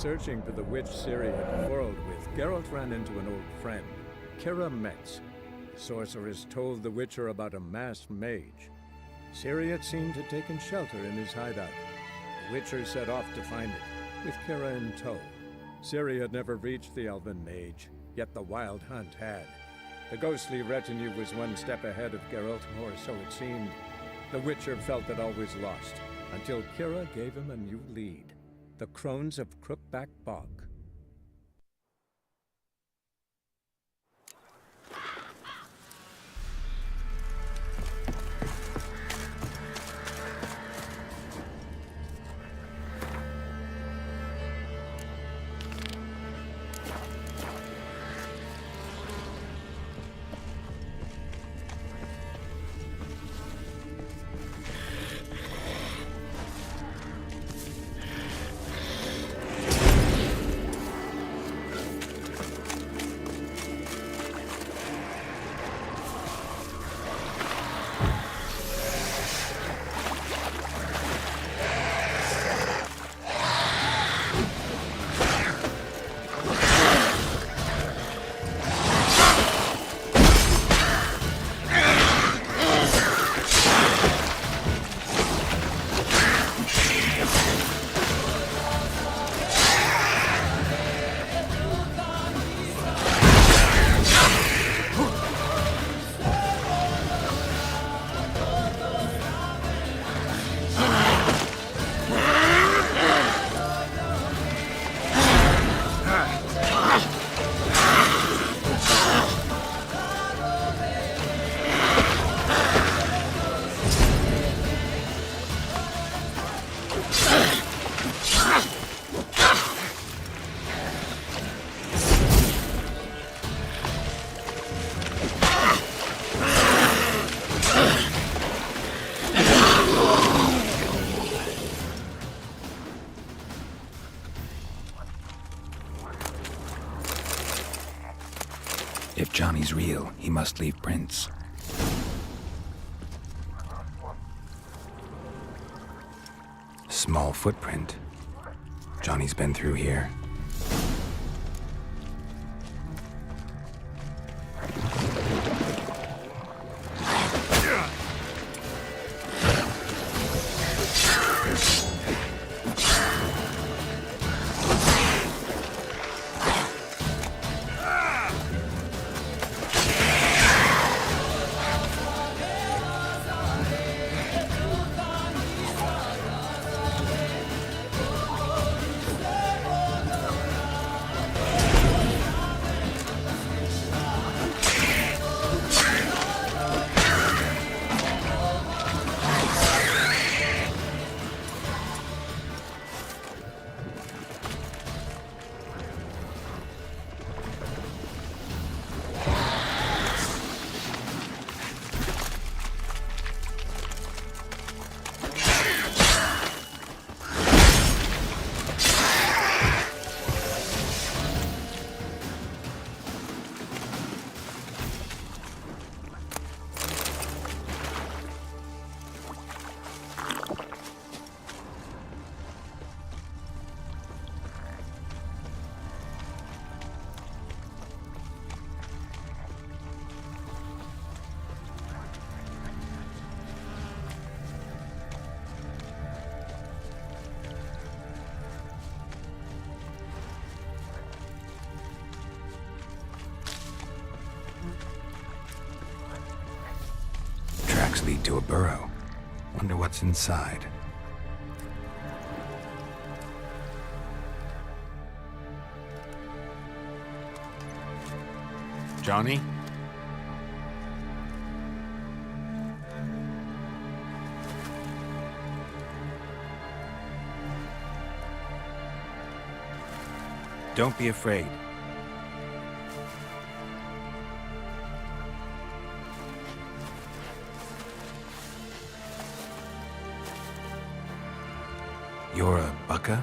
searching for the witch Ciri had quarreled with, Geralt ran into an old friend, Kira Metz. The sorceress told the Witcher about a masked mage. Ciri had seemed to have taken shelter in his hideout. The Witcher set off to find it, with Kira in tow. Ciri had never reached the elven mage, yet the wild hunt had. The ghostly retinue was one step ahead of Geralt, or so it seemed. The Witcher felt that all was lost, until Kira gave him a new lead. The Crones of Crookback Bog. If Johnny's real, he must leave prints. Small footprint. Johnny's been through here. Lead to a burrow. Wonder what's inside. Johnny? Don't be afraid. You're a Bucca?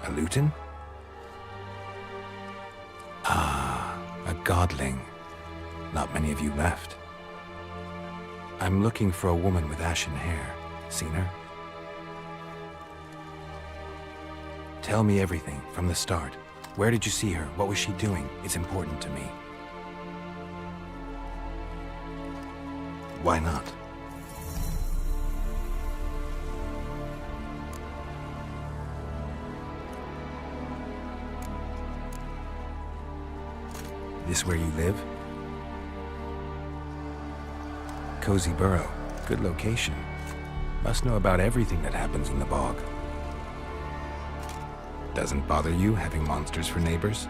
A Luton? Ah, a godling. Not many of you left. I'm looking for a woman with ashen hair. Seen her? Tell me everything, from the start. Where did you see her? What was she doing? It's important to me. Why not? This where you live? Cozy Burrow. Good location. Must know about everything that happens in the bog. Doesn't bother you having monsters for neighbors?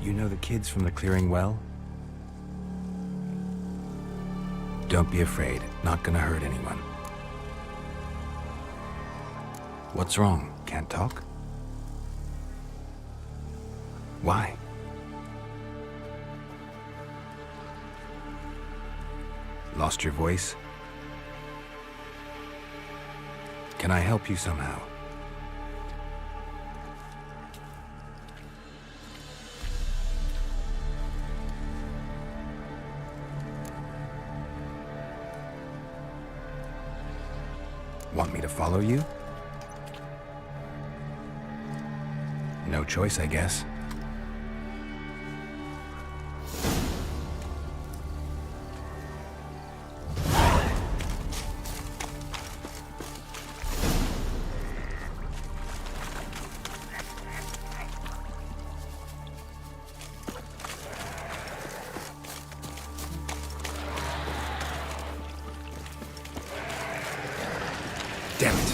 You know the kids from the clearing well? Don't be afraid. Not gonna hurt anyone. What's wrong? Can't talk? Why? Lost your voice? Can I help you somehow? Want me to follow you? No choice, I guess. Damn it.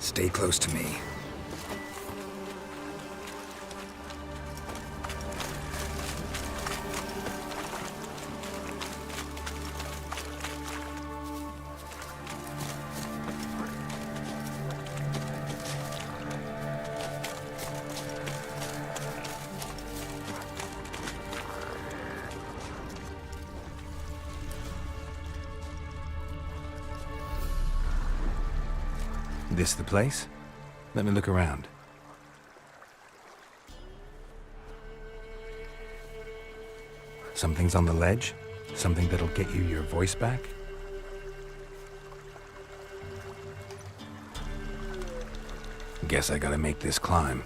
Stay close to me. This the place? Let me look around. Something's on the ledge? Something that'll get you your voice back? Guess I gotta make this climb.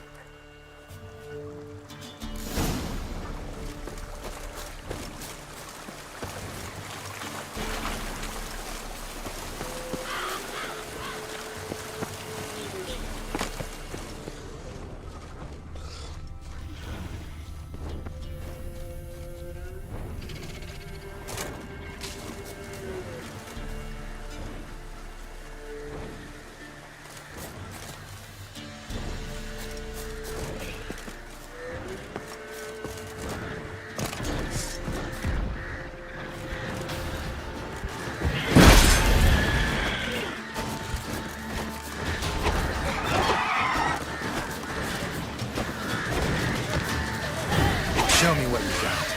Show me what you got.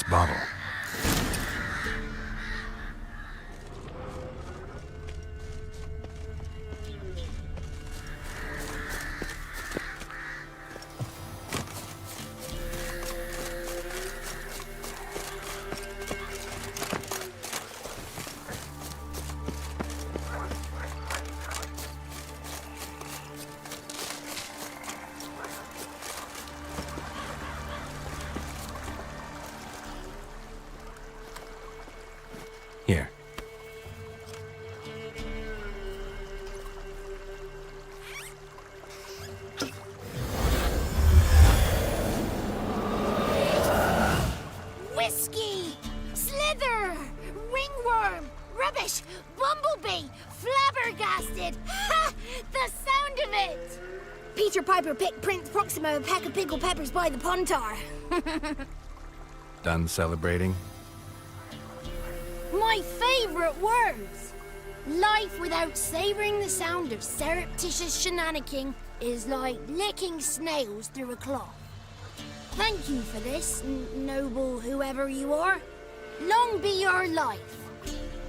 this bottle. Here. Whiskey! Slither! Ringworm! Rubbish! Bumblebee! Flabbergasted! Ha! The sound of it! Peter Piper picked Prince Proximo a pack of pickled peppers by the pontar. Done celebrating? My favorite words! Life without savoring the sound of surreptitious shenanigans is like licking snails through a cloth. Thank you for this, noble whoever you are. Long be your life.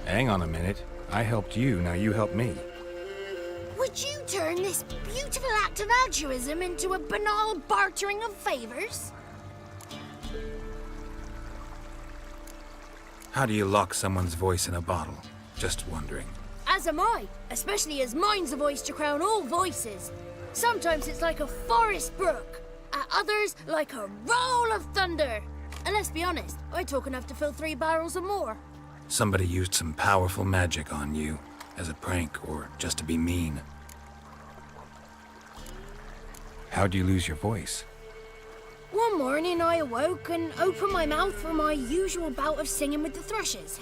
Hang on a minute. I helped you, now you help me. Would you turn this beautiful act of altruism into a banal bartering of favors? How do you lock someone's voice in a bottle? Just wondering. As am I, especially as mine's a voice to crown all voices. Sometimes it's like a forest brook, at others like a roll of thunder. And let's be honest, I talk enough to fill 3 barrels or more. Somebody used some powerful magic on you, as a prank or just to be mean. How'd you lose your voice? One morning I awoke and opened my mouth for my usual bout of singing with the thrushes.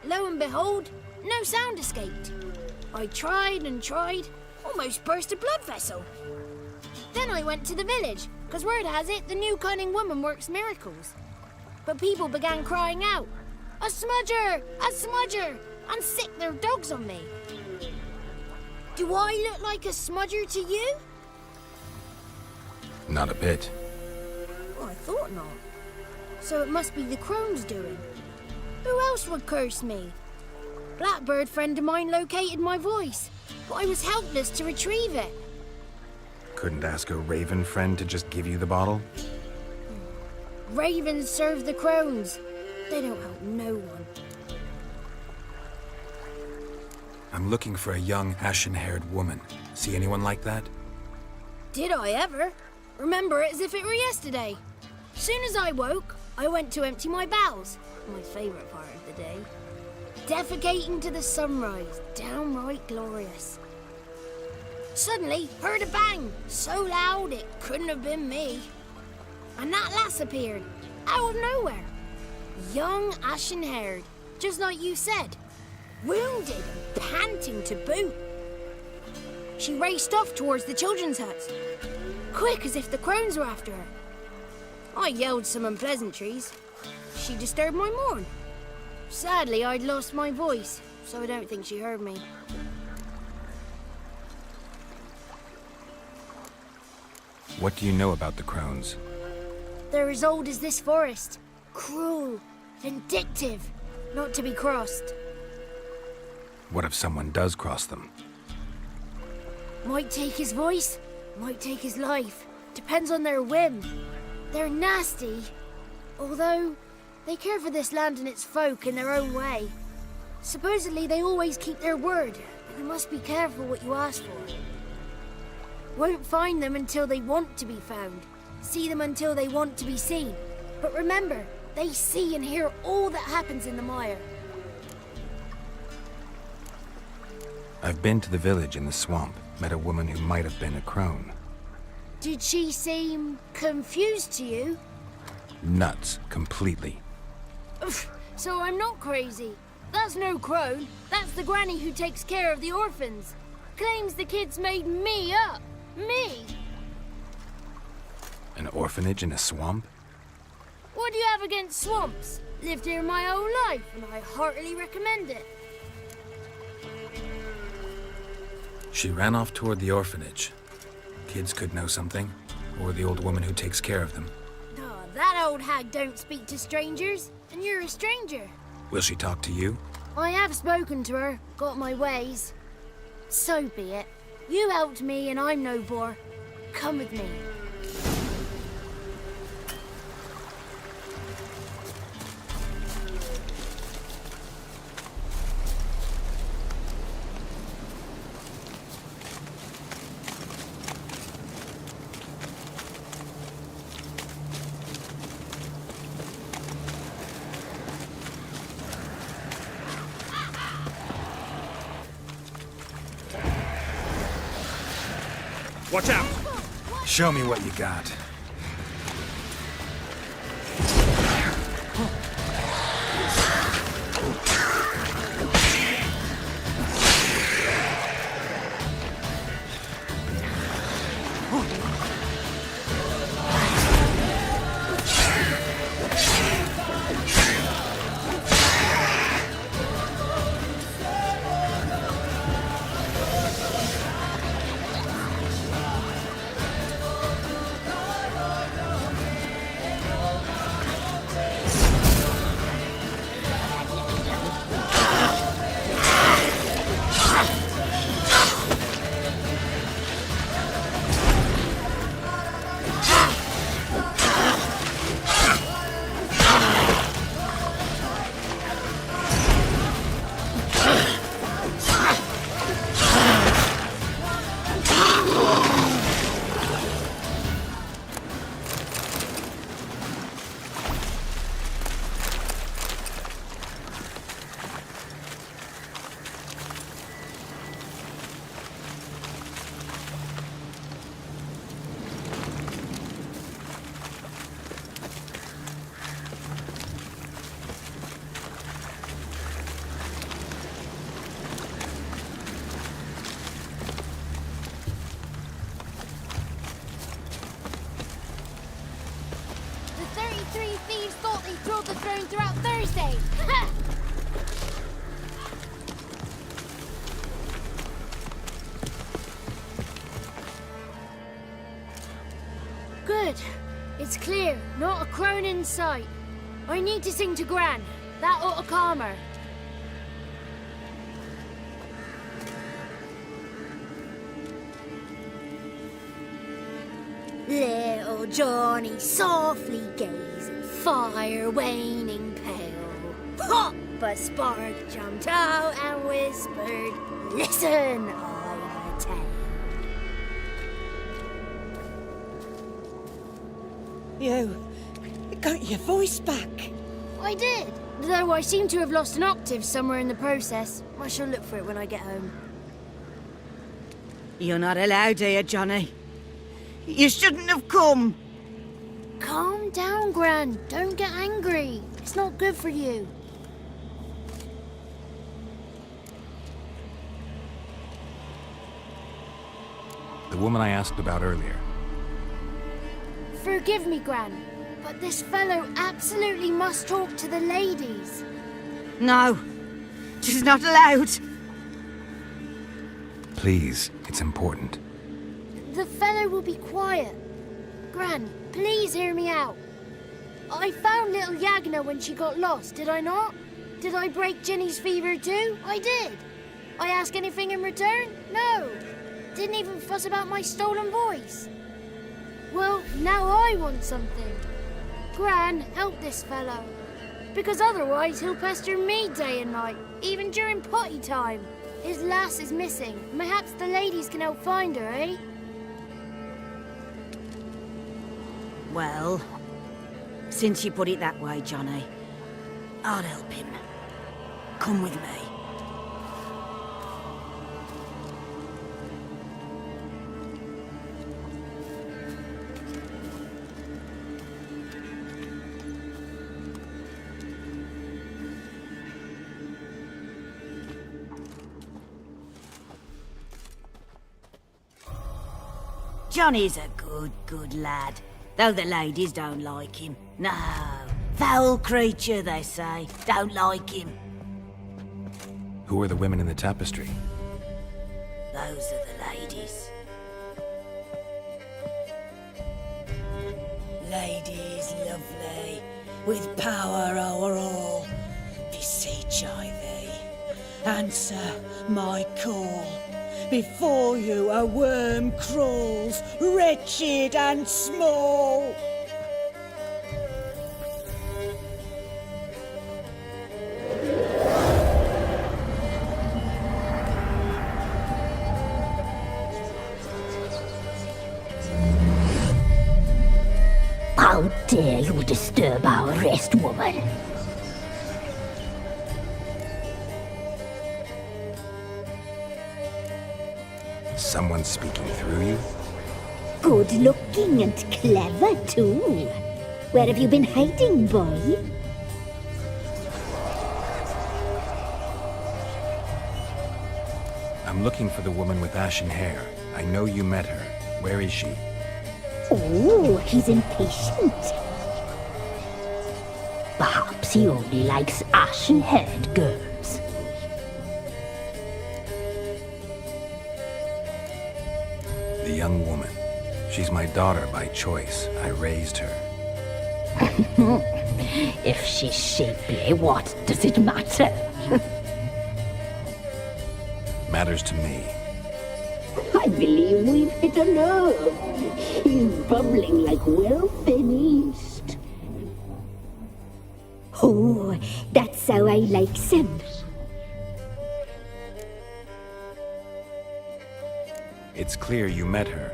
Lo and behold, no sound escaped. I tried and tried, almost burst a blood vessel. Then I went to the village, because word has it the new cunning woman works miracles. But people began crying out, "A smudger! A smudger!" and sick their dogs on me. Do I look like a smudger to you? Not a bit. Oh, I thought not. So it must be the crone's doing. Who else would curse me? Blackbird friend of mine located my voice, but I was helpless to retrieve it. Couldn't ask a raven friend to just give you the bottle? Ravens serve the crones. They don't help no one. I'm looking for a young, ashen-haired woman. See anyone like that? Did I ever? Remember it as if it were yesterday. Soon as I woke, I went to empty my bowels. My favourite part of the day. Defecating to the sunrise, downright glorious. Suddenly, heard a bang, so loud it couldn't have been me. And that lass appeared, out of nowhere. Young, ashen-haired, just like you said. Wounded and panting to boot. She raced off towards the children's huts, quick as if the crones were after her. I yelled some unpleasantries. She disturbed my morn. Sadly, I'd lost my voice, so I don't think she heard me. What do you know about the crones? They're as old as this forest. Cruel, vindictive, not to be crossed. What if someone does cross them? Might take his voice, might take his life. Depends on their whim. They're nasty, although they care for this land and its folk in their own way. Supposedly they always keep their word, but you must be careful what you ask for. Won't find them until they want to be found. See them until they want to be seen. But remember, they see and hear all that happens in the mire. I've been to the village in the swamp, met a woman who might have been a crone. Did she seem confused to you? Nuts, completely. So I'm not crazy. That's no crone. That's the granny who takes care of the orphans. Claims the kids made me up. Me! An orphanage in a swamp? What do you have against swamps? Lived here my whole life, and I heartily recommend it. She ran off toward the orphanage. Kids could know something, or the old woman who takes care of them. Oh, that that old hag don't speak to strangers, and you're a stranger. Will she talk to you? I have spoken to her, got my ways. So be it. You helped me and I'm no bore. Come with me. Watch out! Show me what you got. The throne throughout Thursday. Good. It's clear. Not a crone in sight. I need to sing to Gran. That ought to calm her. Little Johnny softly gazing, fire waning pale. Pop! A spark jumped out and whispered, "Listen, I've a tale." You got your voice back. I did, though I seem to have lost an octave somewhere in the process. I shall look for it when I get home. You're not allowed here, Johnny. You shouldn't have come. Calm down, Gran. Don't get angry. It's not good for you. The woman I asked about earlier. Forgive me, Gran, but this fellow absolutely must talk to the ladies. No, she's not allowed. Please, it's important. The fellow will be quiet. Gran, please hear me out. I found little Yagna when she got lost, did I not? Did I break Ginny's fever too? I did. I ask anything in return? No. Didn't even fuss about my stolen voice. Well, now I want something. Gran, help this fellow. Because otherwise he'll pester me day and night, even during potty time. His lass is missing. Perhaps the ladies can help find her, eh? Well, since you put it that way, Johnny, I'll help him. Come with me. Johnny's a good lad. Though the ladies don't like him. No. Foul creature, they say. Don't like him. Who are the women in the tapestry? Those are the ladies. lady is lovely, with power o'er all. Beseech I thee, answer my call. Before you a worm crawls, wretched and small. How dare you disturb our rest, woman? Someone speaking through you? Good looking and clever, too. Where have you been hiding, boy? I'm looking for the woman with ashen hair. I know you met her. Where is she? Oh, he's impatient. Perhaps he only likes ashen-haired girls. The young woman. She's my daughter by choice. I raised her. If she's shapely, what does it matter? Matters to me. I believe we've hit a nerve. He's bubbling like well-fed yeast. Oh, that's how I like him. It's clear you met her.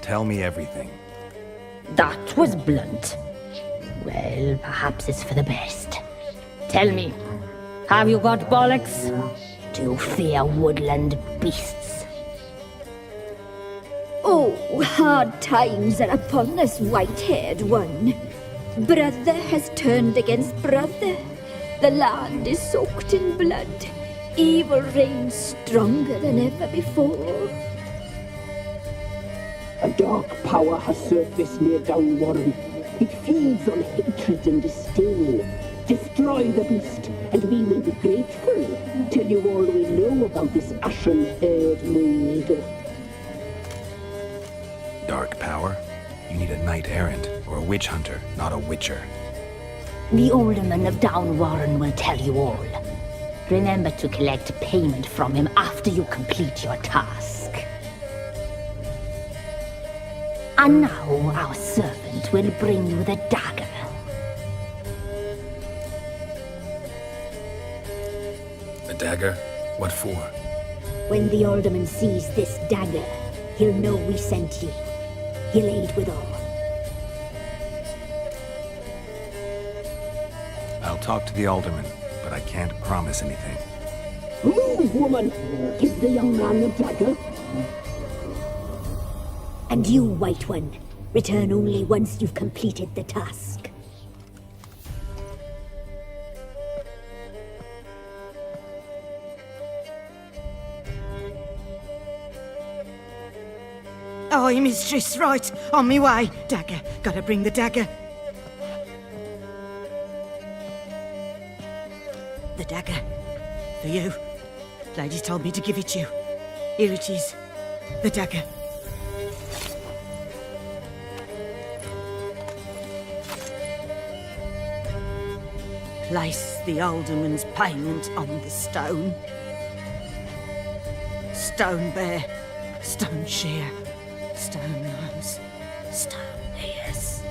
Tell me everything. That was blunt. Well, perhaps it's for the best. Tell me, have you got bollocks? Do you fear woodland beasts? Oh, hard times are upon us, white-haired one. Brother has turned against brother. The land is soaked in blood. Evil reigns stronger than ever before. A dark power has surfaced near Downwarren. It feeds on hatred and disdain. Destroy the beast, and we will be grateful. Tell you all we know about this ashen-haired maid. Dark power? You need a knight-errant or a witch hunter, not a witcher. The alderman of Downwarren will tell you all. Remember to collect payment from him after you complete your task. And now our servant will bring you the dagger. The dagger? What for? When the alderman sees this dagger, he'll know we sent you. He'll aid with all. I'll talk to the alderman, but I can't promise anything. Move, woman! Is the young man the dagger? And you, White One, return only once you've completed the task. Aye, mistress, right. On me way. Dagger. Gotta bring the dagger. The dagger. For you. Lady told me to give it you. Here it is. The dagger. Place the alderman's payment on the stone. Stone bear. Stone shear. Stone nose, stone ears.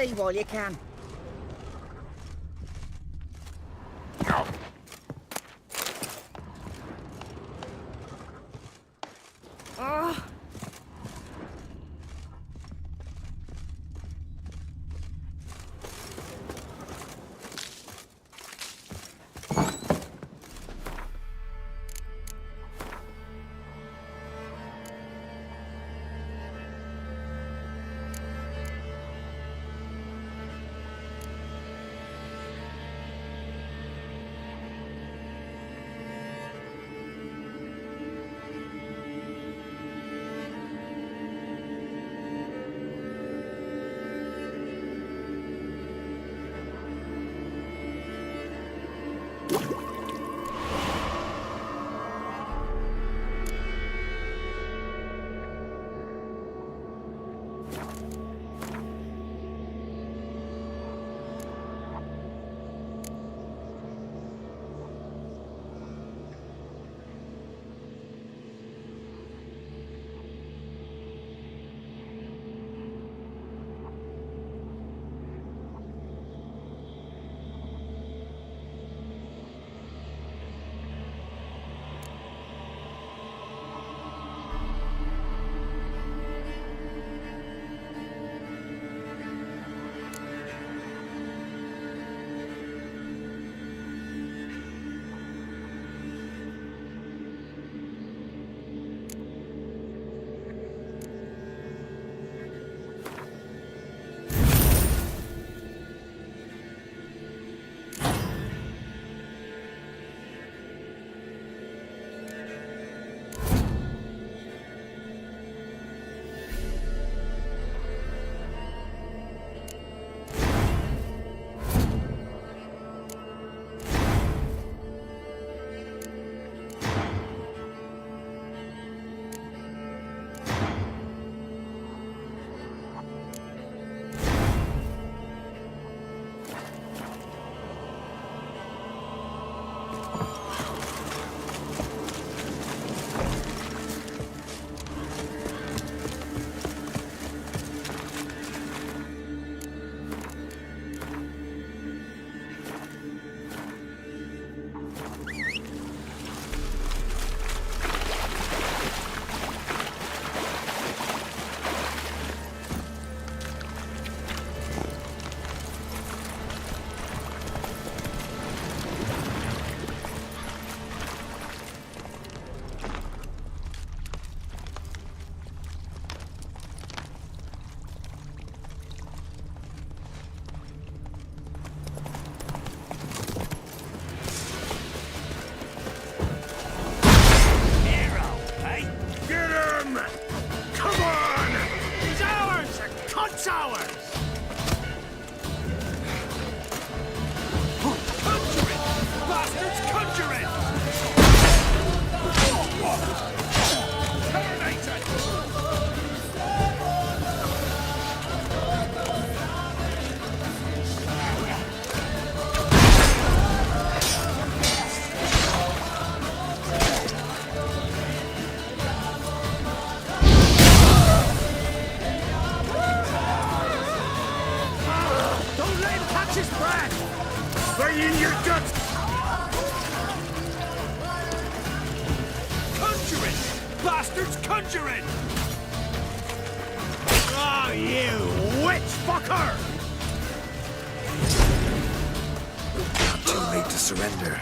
see while you can. Oh. Bastards conjuring! Oh, you witch fucker! Not too late to surrender.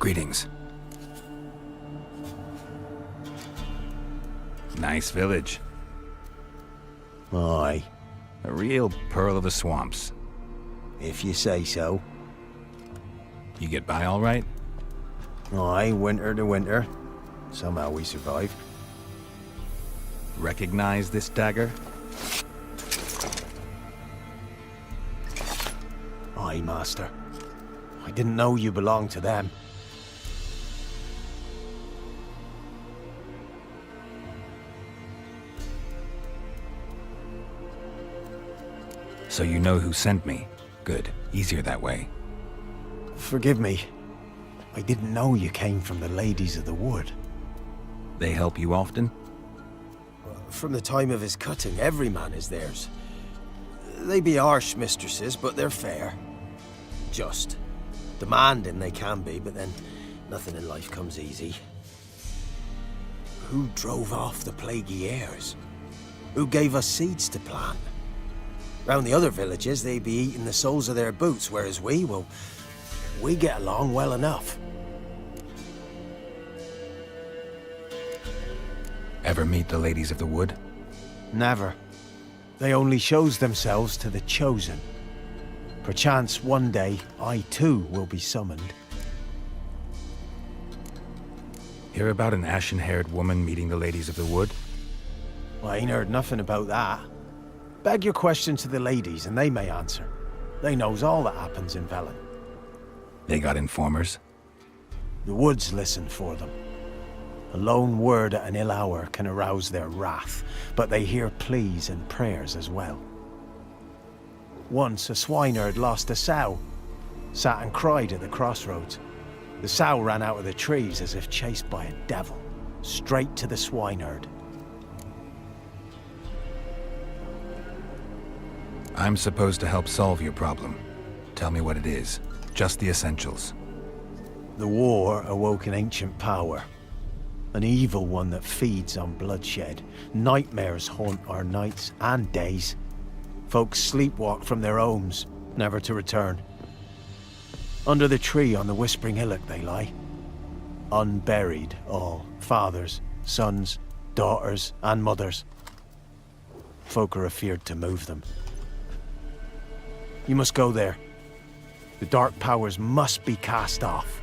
Greetings. Nice village. Aye, A real pearl of the swamps. if you say so. You get by all right? Aye, winter to winter. Somehow we survive. Recognize this dagger? Aye, Master. I didn't know you belonged to them. So you know who sent me. Good. Easier that way. Forgive me. I didn't know you came from the Ladies of the Wood. They help you often? From the time of his cutting, every man is theirs. They be harsh mistresses, but they're fair. Just. Demanding they can be, but then nothing in life comes easy. Who drove off the plaguey heirs? Who gave us seeds to plant? Round the other villages, they be eating the soles of their boots, whereas we get along well enough. Ever meet the Ladies of the Wood? Never. They only shows themselves to the chosen. Perchance one day, I too will be summoned. Hear about an ashen-haired woman meeting the Ladies of the Wood? I ain't heard nothing about that. Beg your question to the ladies, and they may answer. They knows all that happens in Velen. They got informers? The woods listen for them. A lone word at an ill hour can arouse their wrath, but they hear pleas and prayers as well. Once a swineherd lost a sow, sat and cried at the crossroads. The sow ran out of the trees as if chased by a devil, straight to the swineherd. I'm supposed to help solve your problem. Tell me what it is. Just the essentials. The war awoke an ancient power. An evil one that feeds on bloodshed. Nightmares haunt our nights and days. Folks sleepwalk from their homes, never to return. Under the tree on the Whispering Hillock they lie. Unburied all. Fathers, sons, daughters, and mothers. Folk are afeard to move them. You must go there. The dark powers must be cast off.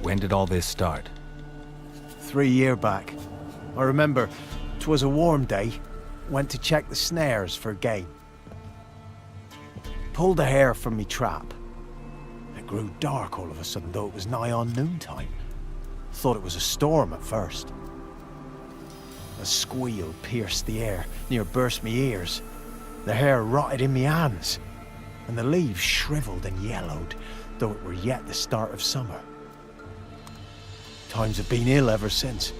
When did all this start? 3 years back. I remember 'twas a warm day. Went to check the snares for game. Pulled a hare from me trap. It grew dark all of a sudden, though it was nigh on noontime. Thought it was a storm at first. A squeal pierced the air, near burst me ears. The hair rotted in me hands, and the leaves shriveled and yellowed, though it were yet the start of summer. Times have been ill ever since.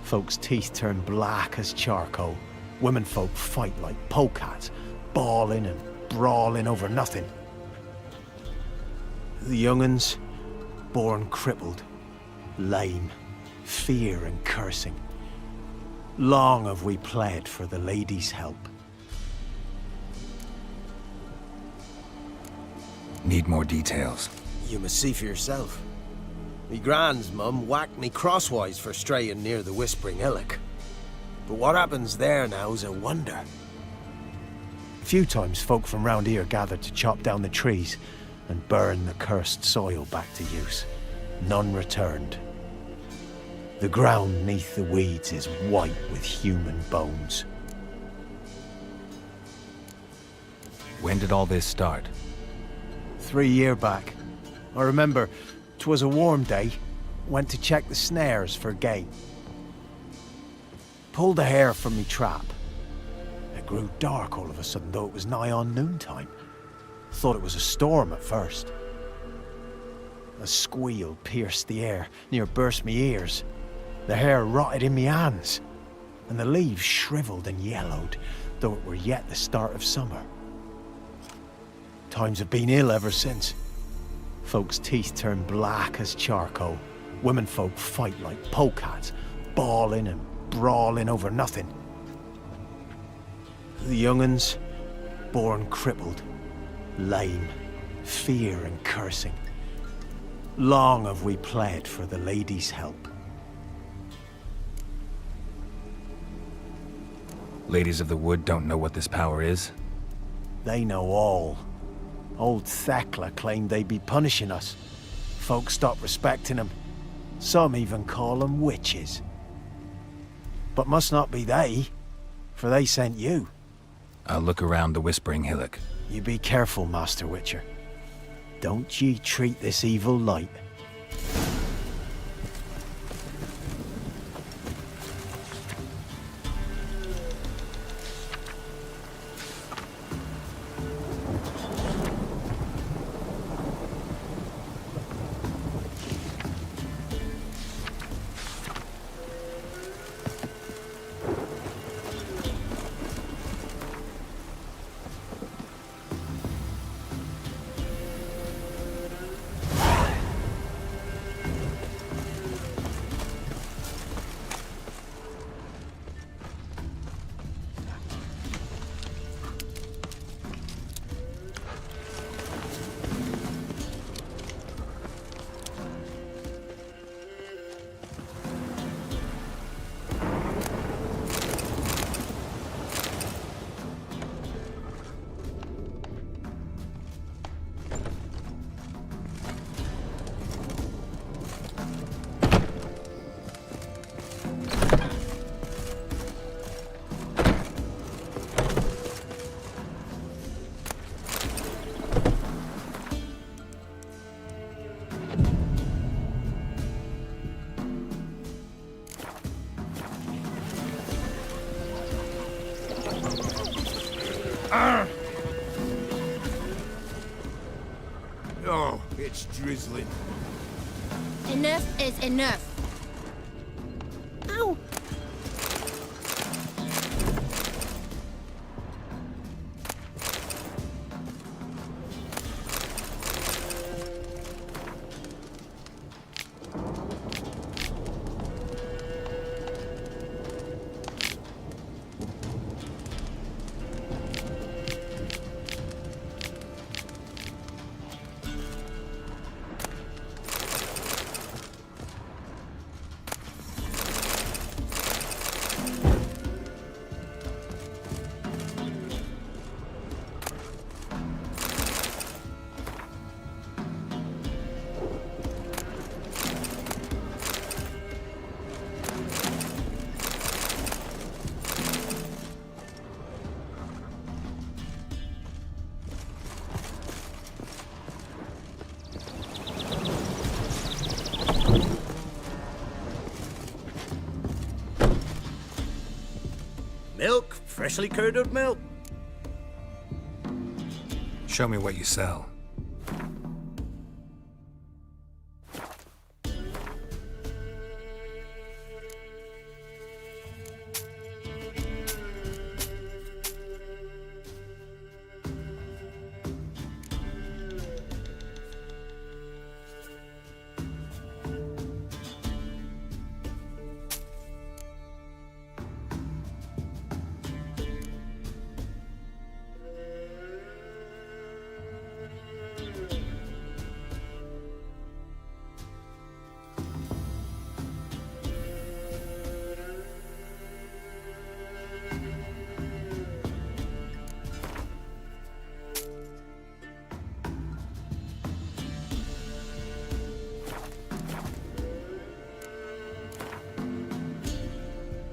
Folks' teeth turn black as charcoal. Women folk fight like polecats, bawling and brawling over nothing. The young'uns, born crippled, lame, fear and cursing. Long have we pled for the ladies' help. Need more details. You must see for yourself. Me grand's mum whacked me crosswise for straying near the Whispering Hillock. But what happens there now's a wonder. A few times folk from round here gathered to chop down the trees and burn the cursed soil back to use. None returned. The ground neath the weeds is white with human bones. When did all this start? 3 years back. I remember 'twas a warm day. Went to check the snares for game. Pulled a hare from me trap. It grew dark all of a sudden, though it was nigh on noontime. Thought it was a storm at first. A squeal pierced the air, near burst me ears. The hair rotted in me hands, and the leaves shriveled and yellowed, though it were yet the start of summer. Times have been ill ever since. Folks' teeth turn black as charcoal. Women folk fight like polecats, bawling and brawling over nothing. The young'uns, born crippled, lame, fear and cursing. Long have we pled for the ladies' help. Ladies of the Wood don't know what this power is? They know all. Old Thekla claimed they'd be punishing us. Folks stopped respecting them. Some even call them witches. But must not be they, for they sent you. I'll look around the Whispering Hillock. You be careful, Master Witcher. Don't ye treat this evil light. Oh, it's drizzling. Enough is enough. Ow! Milk? Freshly curdled milk? Show me what you sell.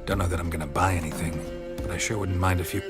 Don't know that I'm gonna buy anything, but I sure wouldn't mind if you...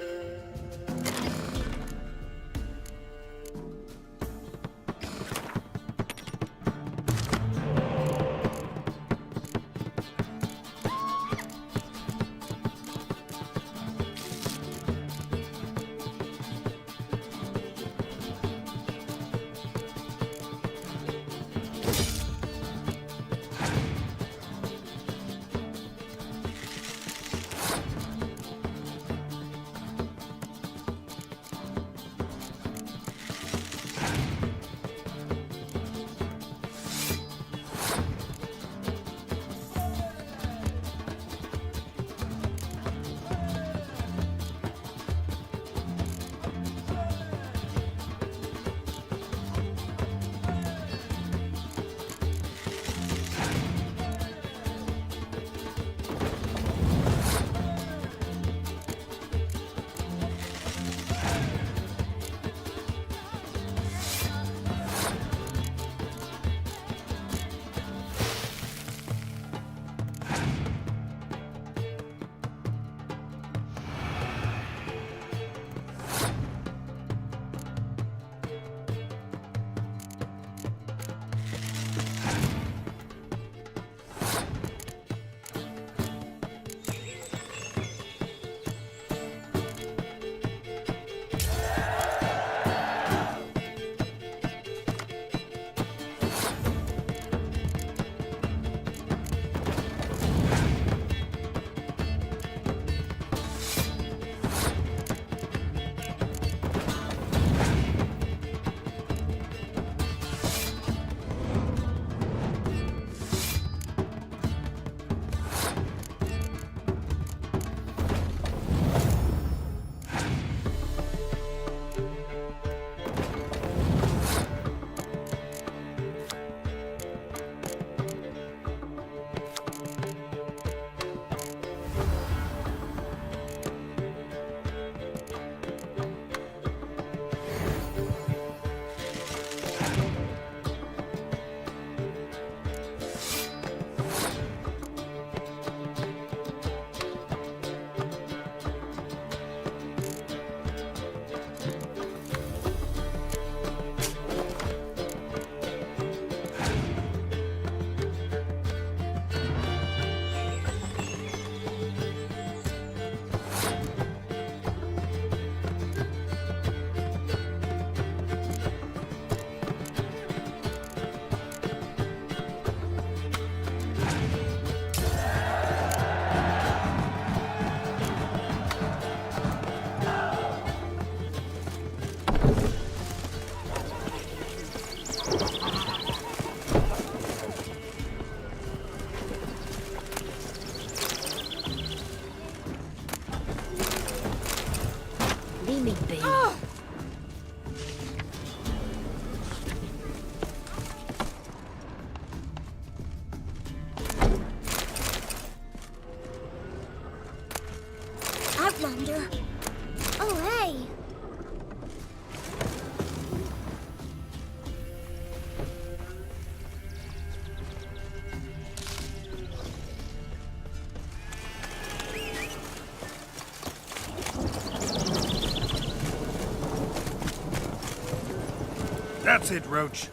That's it, Roach.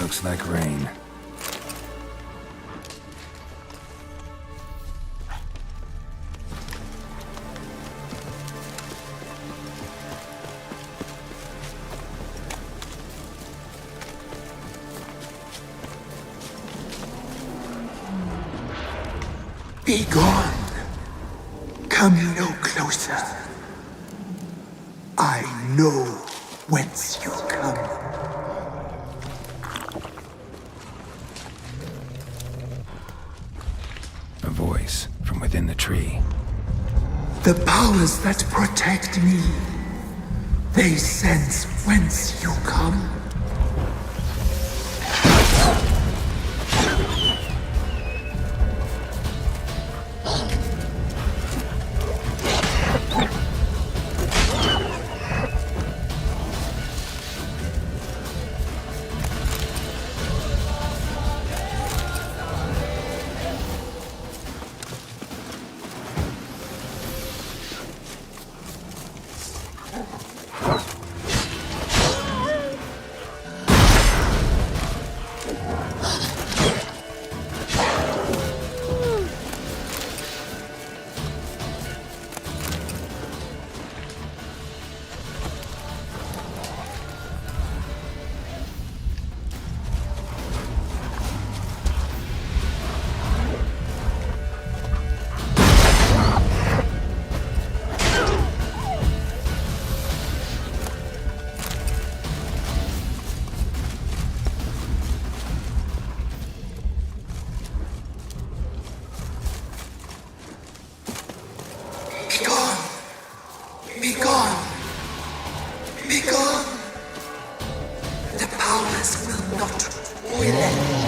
Looks like rain. Be gone. Come no closer. I know whence you come. A voice from within the tree. The powers that protect me, they sense whence you come. Be gone! Be gone! The powers will not relent.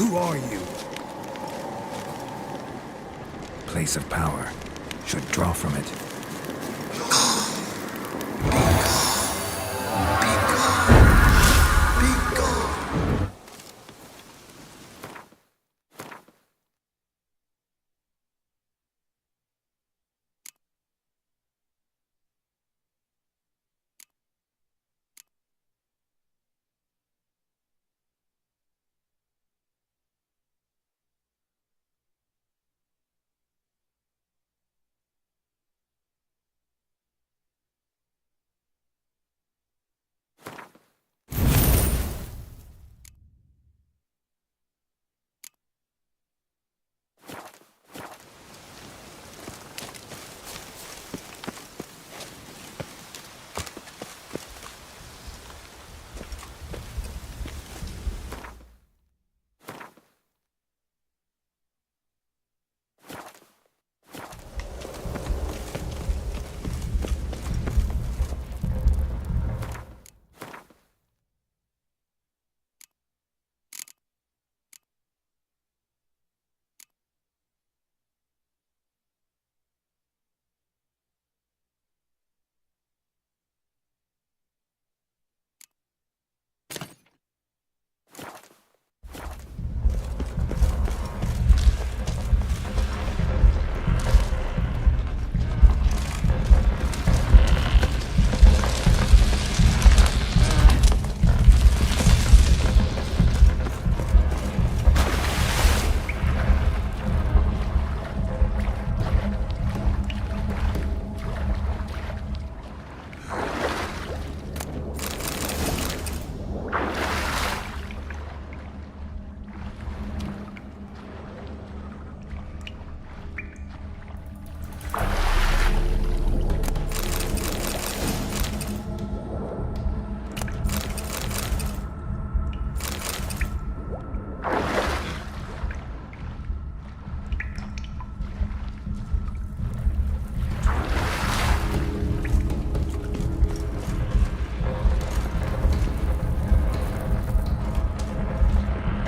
Who are you? Place of power. Should draw from it.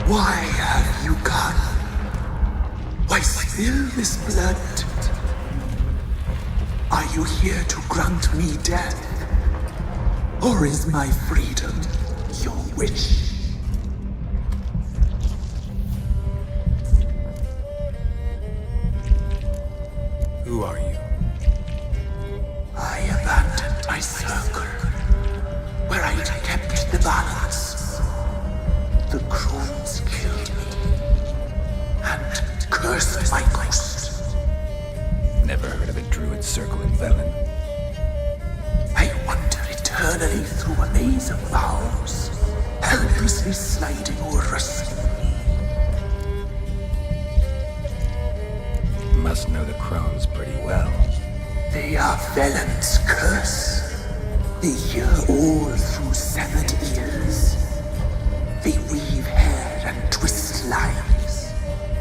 Why have you gone? Why spill this blood? Are you here to grant me death? Or is my freedom your wish? Who are you? I abandoned my circle, where I kept the balance. The crones killed me, and cursed my ghost. Never heard of a druid circle in Velen. I wander eternally through a maze of vows, helplessly sliding over us. Must know the crones pretty well. They are Velen's curse. They hear all through severed ears. They weave hair and twist lives.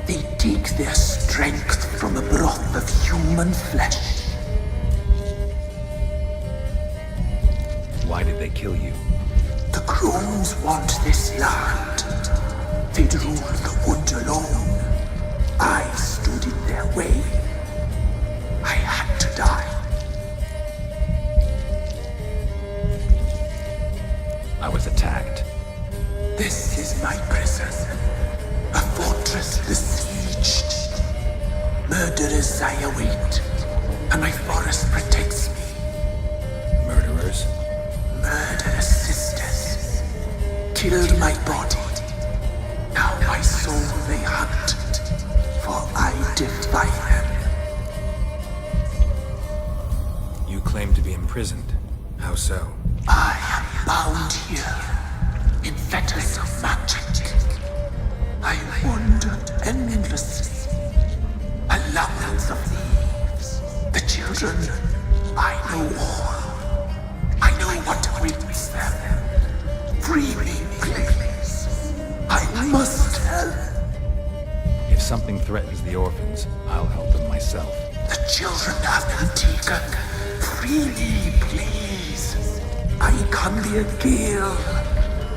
They take their strength from a broth of human flesh. Why did they kill you? The crones want this land. They'd rule the wood alone. I stood in their way. I had to die. I was attacked. This is my prison. A fortress besieged. Murderers I await, and my forest protects me. Murderers? Murderous sisters killed my body. Now my soul they hunt, for I defy them. You claim to be imprisoned. How so? I am bound here in fetters of magic. I wander endlessly, a labyrinth of leaves. The children, I know all. I know what awaits them. Free me, please. I must help. If something threatens the orphans, I'll help them myself. The children have been taken. Free me, please. I can be a gale,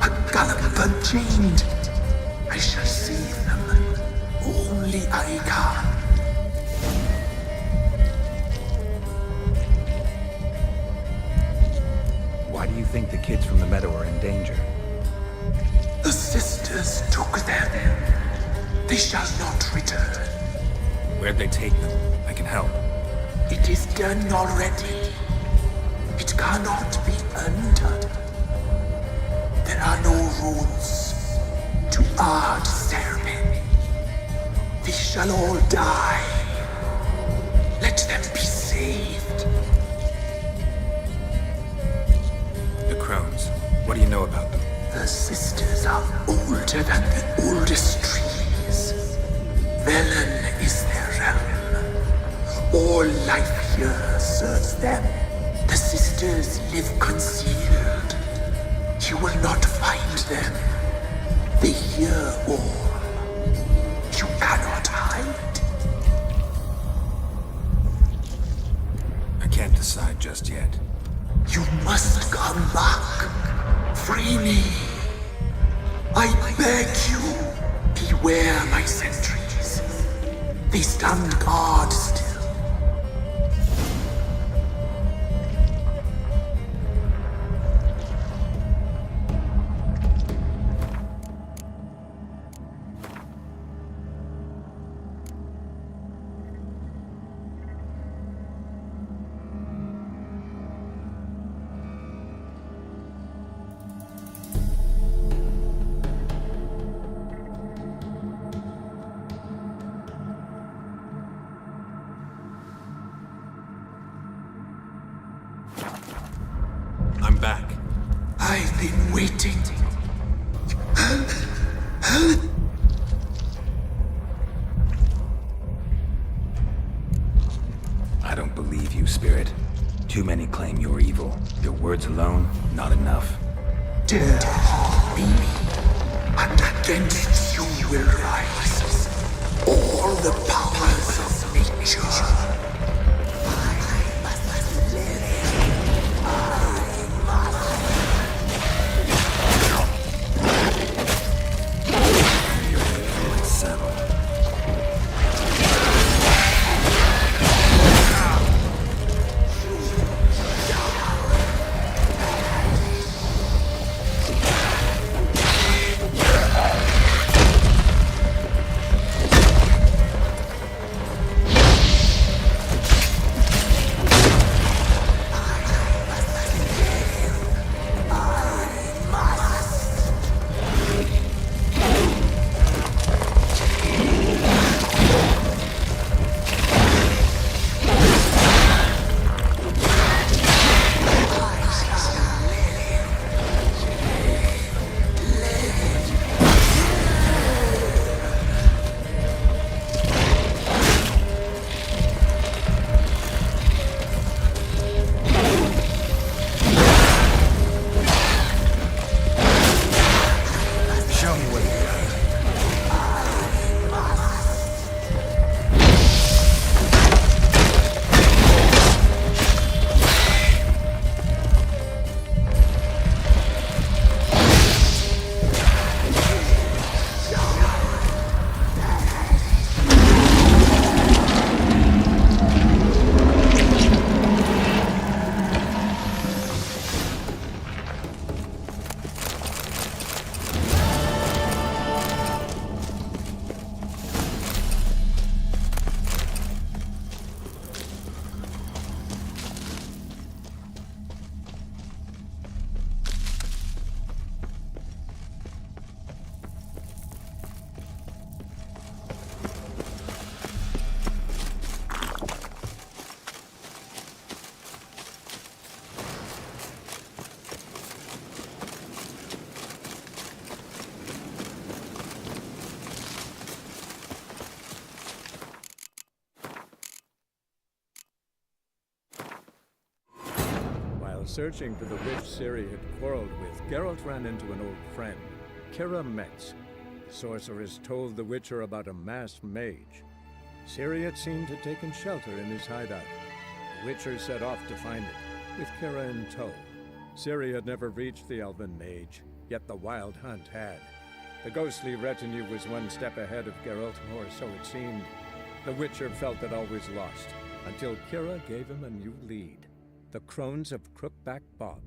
a gallop unchained. I shall save them. Only I can. Why do you think the kids from the meadow are in danger? The sisters took them. They shall not return. Where'd they take them? I can help. It is done already. It cannot be undone. There are no rules to our ceremony. They shall all die. Let them be saved. The crones. What do you know about them? The sisters are older than the oldest trees. Velen is their realm. All life here serves them. The sisters live concealed. You will not find them. They hear all. You cannot hide. I can't decide just yet. You must come back. Free me. I beg you. Beware my sentries. They stand guard still. I'm back. I've been waiting. I don't believe you, Spirit. Too many claim you're evil. Your words alone, not enough. Dare harm me, and against you will rise all the powers of nature. While searching for the witch Ciri had quarreled with, Geralt ran into an old friend, Kira Metz. The sorceress told the Witcher about a masked mage. Ciri had seemed to have taken shelter in his hideout. The Witcher set off to find it, with Kira in tow. Ciri had never reached the elven mage, yet the Wild Hunt had. The ghostly retinue was one step ahead of Geralt, or so it seemed. The Witcher felt that all was lost, until Kira gave him a new lead. The Crones of Crookback Bog.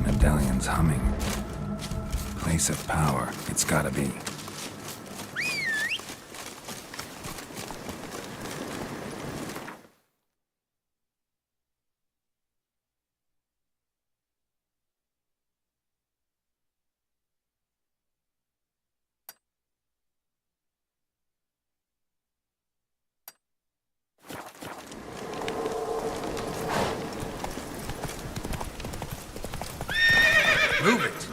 Medallion's humming. Place of power, it's gotta be. Move it!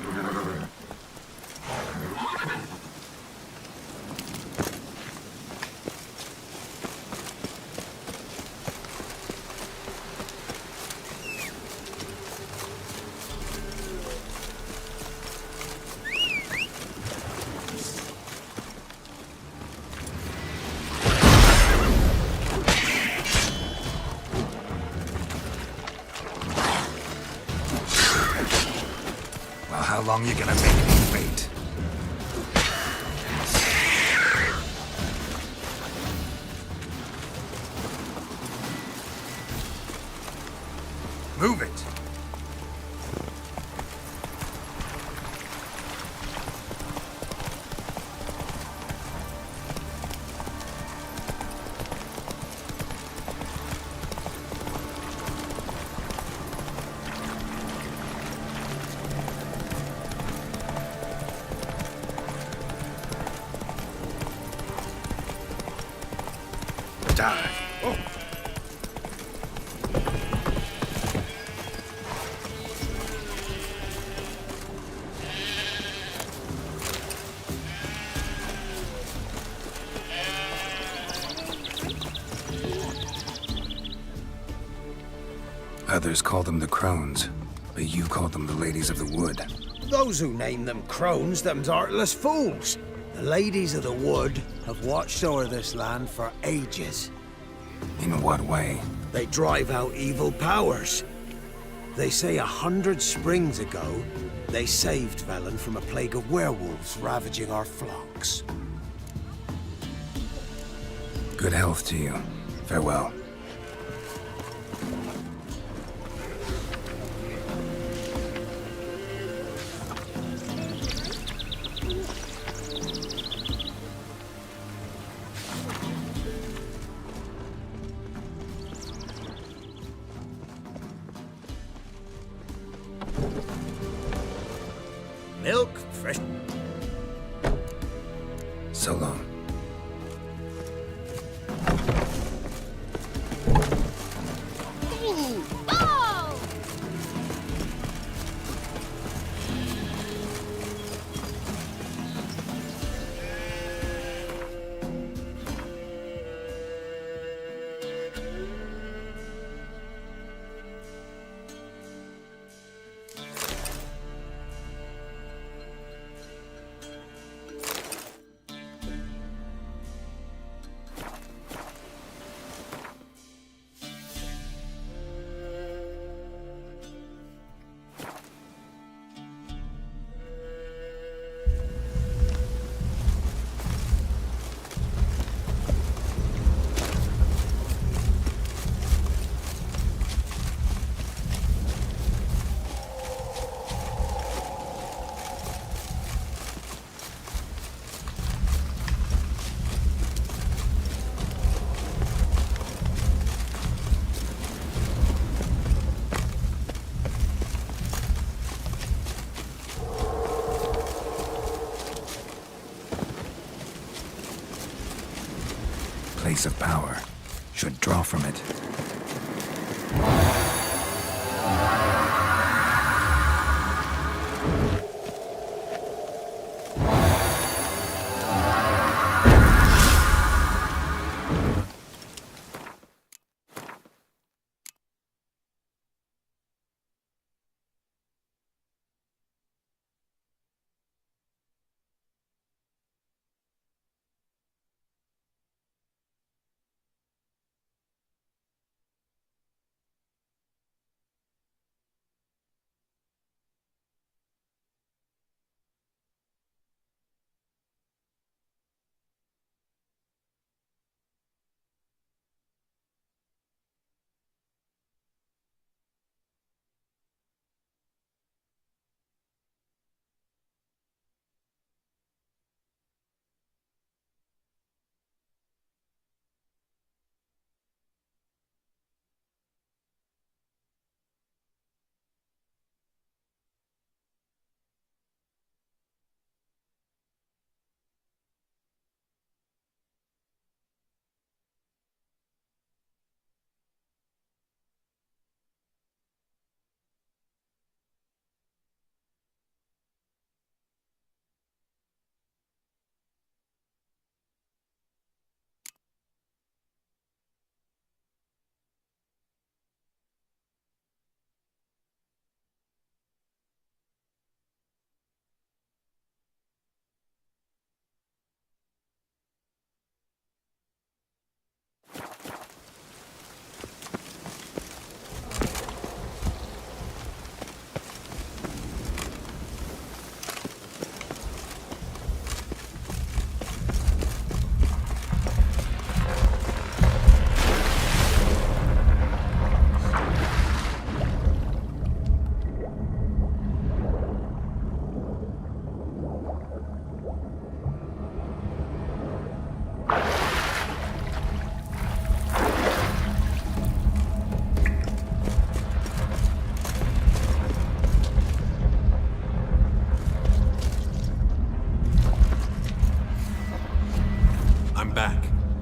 Well, how long you gonna make me wait? Move it! Die! Oh. Others called them the Crones, but you called them the Ladies of the Wood. Those who name them crones, them's heartless fools. The ladies of the wood have watched o'er this land for ages. In what way? They drive out evil powers. They say 100 springs ago, they saved Velen from a plague of werewolves ravaging our flocks. Good health to you. Farewell. Milk, fresh. So long. place of power. Should draw from it.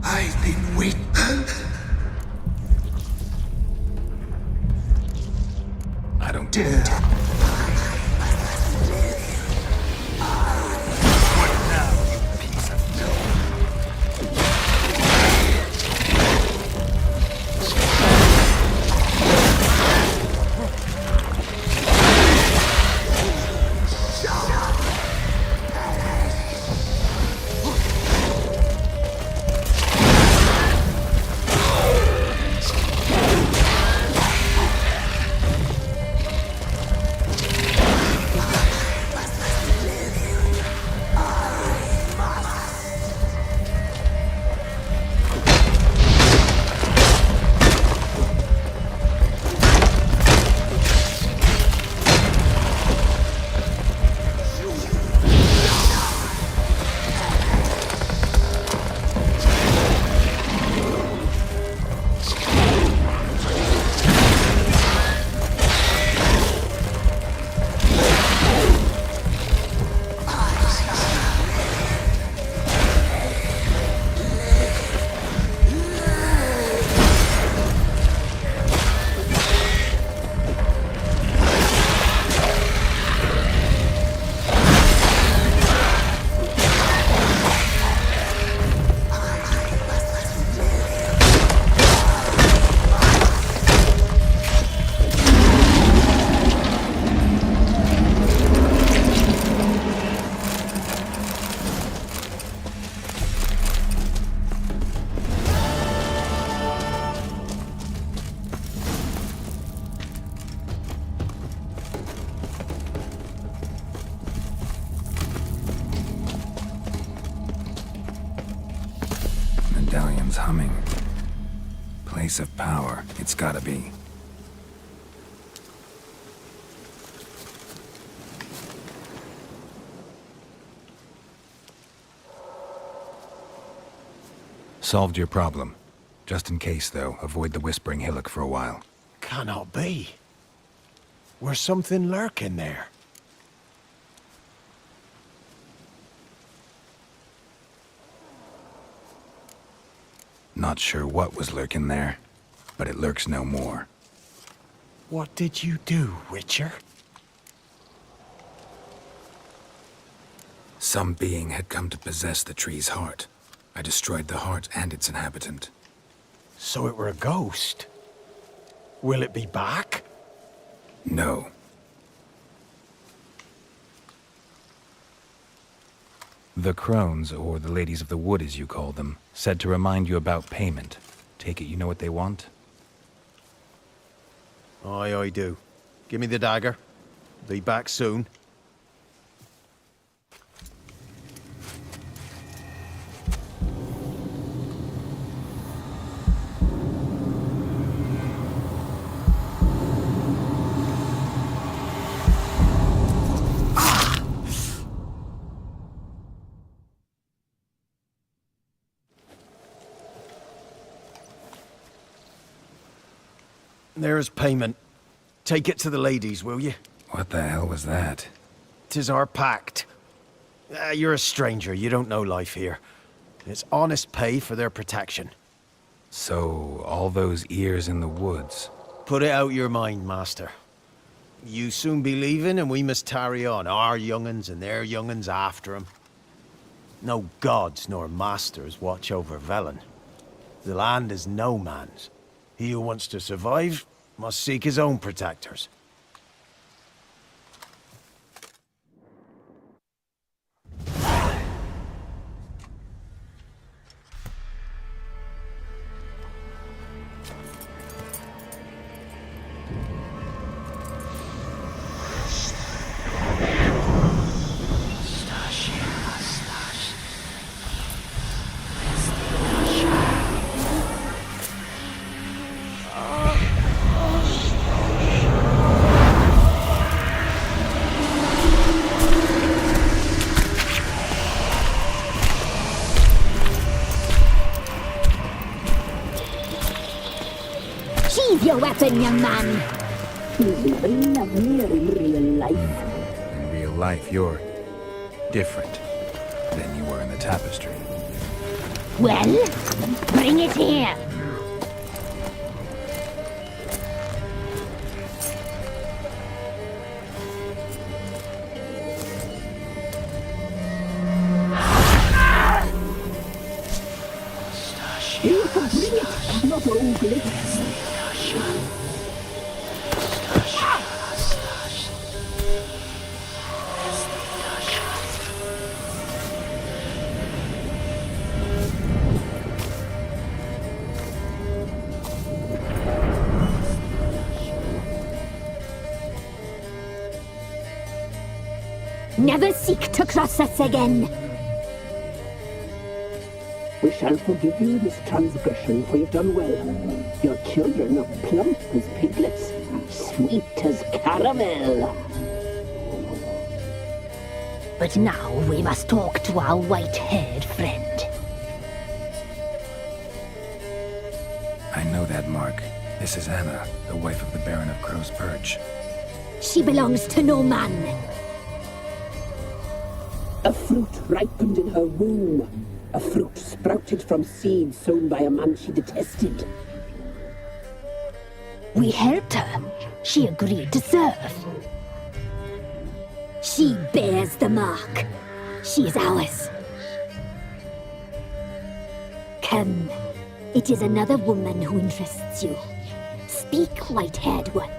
I've been waiting. I don't Dare. Medallion's humming. Place of power, it's gotta be. Solved your problem. Just in case, though, avoid the Whispering Hillock for a while. Cannot be. Where's something lurking there? Not sure what was lurking there, but it lurks no more. What did you do, Witcher? Some being had come to possess the tree's heart. I destroyed the heart and its inhabitant. So it were a ghost. Will it be back? No. The crones, or the ladies of the wood as you call them, said to remind you about payment. Take it you know what they want? Aye, I do. Give me the dagger. Be back soon. There's payment. Take it to the ladies, will you? What the hell was that? 'Tis our pact. You're a stranger, you don't know life here. It's honest pay for their protection. So, all those ears in the woods. Put it out your mind, master. You soon be leaving and we must tarry on, our young'uns and their young'uns after 'em. No gods nor masters watch over Velen. The land is no man's. He who wants to survive must seek his own protectors. Sheathe your weapon, young man. He's even lovelier in real life. In real life, you're different than you were in the tapestry. Well, bring it here. You can bring it, not ogling. Never seek to cross us again. We shall forgive you this transgression, for you've done well. Your children are plump as piglets, sweet as caramel. But now we must talk to our white-haired friend. I know that mark. This is Anna, the wife of the Baron of Crow's Perch. She belongs to no man. A fruit ripened in her womb. A fruit sprouted from seeds sown by a man she detested. We helped her. She agreed to serve. She bears the mark. She is ours. Come. It is another woman who interests you. Speak, white-haired one.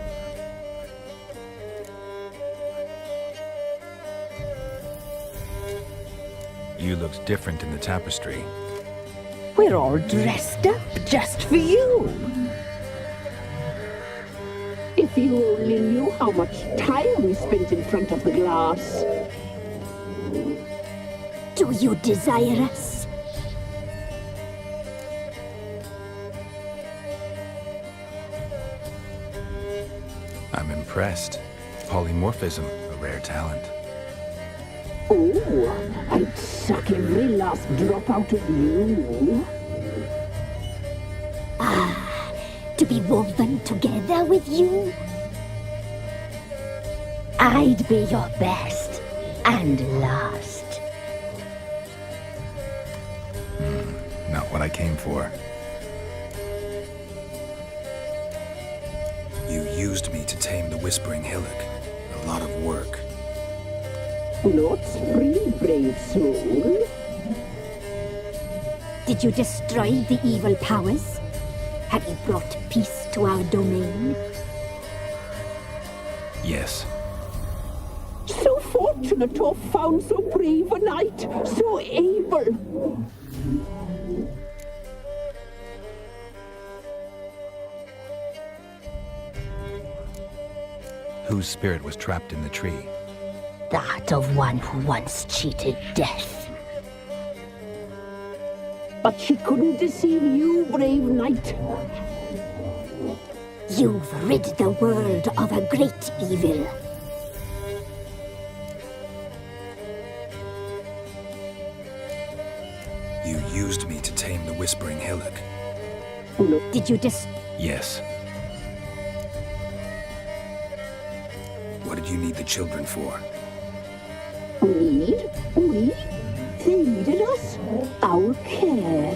You looked different in the tapestry. We're all dressed up just for you. If you only knew how much time we spent in front of the glass. Do you desire us? I'm impressed. Polymorphism, a rare talent. Oh, I'd suck every last drop out of you. To be woven together with you? I'd be your best and last. Not what I came for. used me to tame the Whispering Hillock. A lot of work. Not free, brave soul. Did you destroy the evil powers? Have you brought peace to our domain? Yes. So fortunate to have found so brave a knight, so able. Whose spirit was trapped in the tree? That of one who once cheated death. But she couldn't deceive you, brave knight. You've rid the world of a great evil. You used me to tame the Whispering Hillock. Did you Yes. What did you need the children for? Need? We? They needed us. Our care.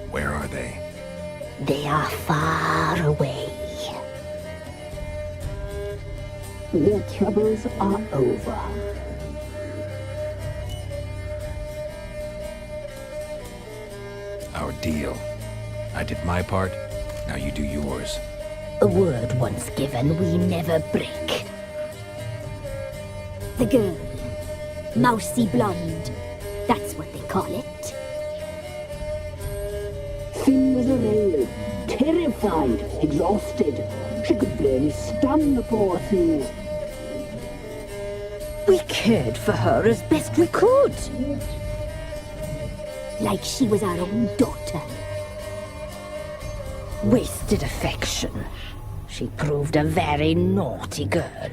Where are they? They are far away. Their troubles are over. Our deal. I did my part, now you do yours. A word once given, we never break. The girl. Mousy blonde. That's what they call it. Thin as a rail, terrified, exhausted. She could barely stand, the poor thing. We cared for her as best we could. Like she was our own daughter. Wasted affection. She proved a very naughty girl.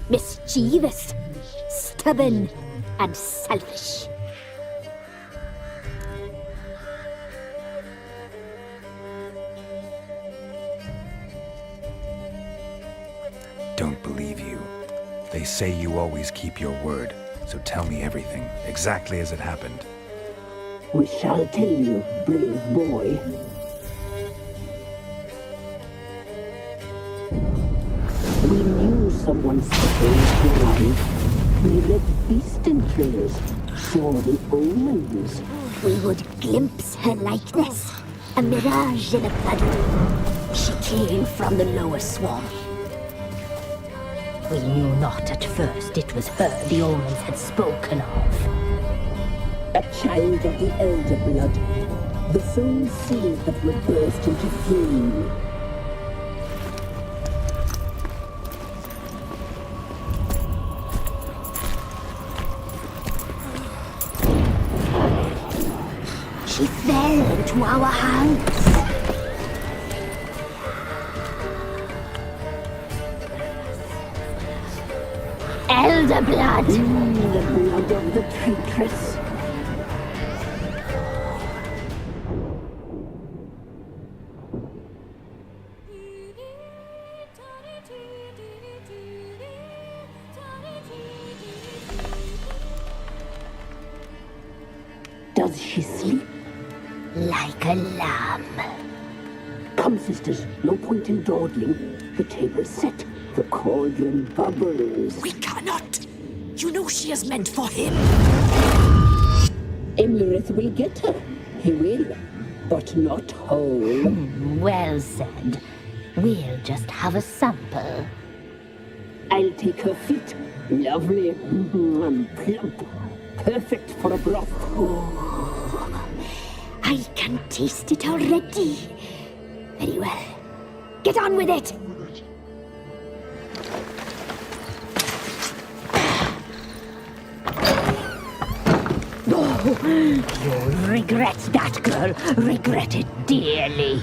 Mischievous, stubborn, and selfish. Don't believe you. They say you always keep your word, so tell me everything, exactly as it happened. We shall tell you, brave boy. We knew someone supposed to arrive. We read beast entrails, saw the omens. We would glimpse her likeness, a mirage in a puddle. She came from the lower swamp. We knew not at first it was her the omens had spoken of. A child of the elder blood, the soul seed that would burst into flame. She fell into our hands. Elder blood! The blood of the traitress. Does she sleep? Like a lamb. Come, sisters, no point in dawdling. The table's set. The cauldron bubbles. We cannot! You know she is meant for him! Emlyrith will get her. He will, but not whole. Well said. We'll just have a sample. I'll take her feet. Lovely and plump. Perfect for a broth. I can taste it already. Very well. Get on with it! You'll regret that, girl. Regret it dearly.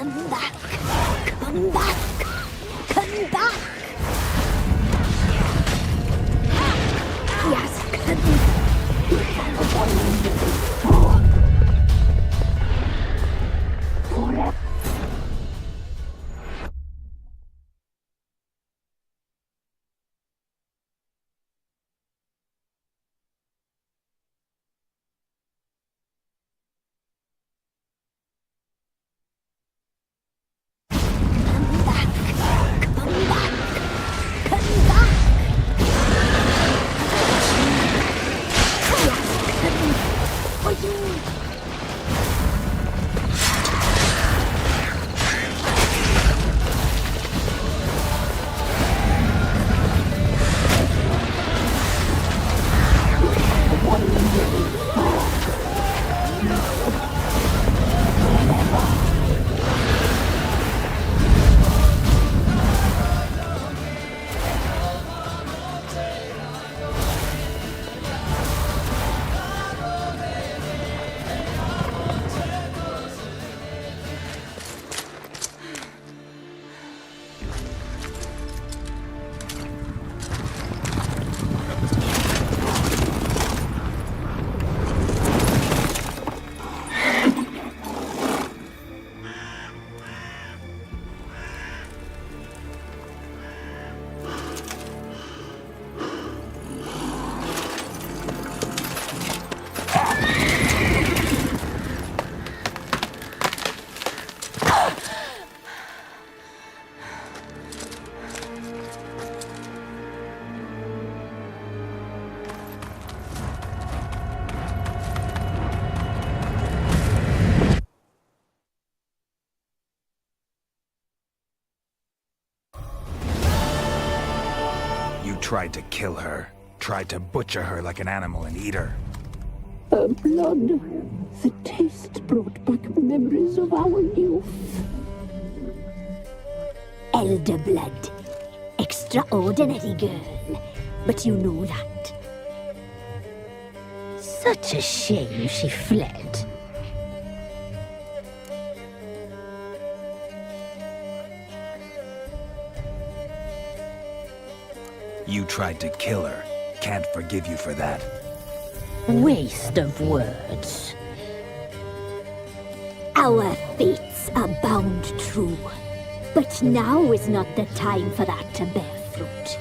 Come back! Come back! Come back! Yes, Forever. Tried to kill her. Tried to butcher her like an animal and eat her. Her blood. The taste brought back memories of our youth. Elder blood. Extraordinary girl. But you know that. Such a shame she fled. You tried to kill her. Can't forgive you for that. Waste of words. Our fates are bound true. But now is not the time for that to bear fruit.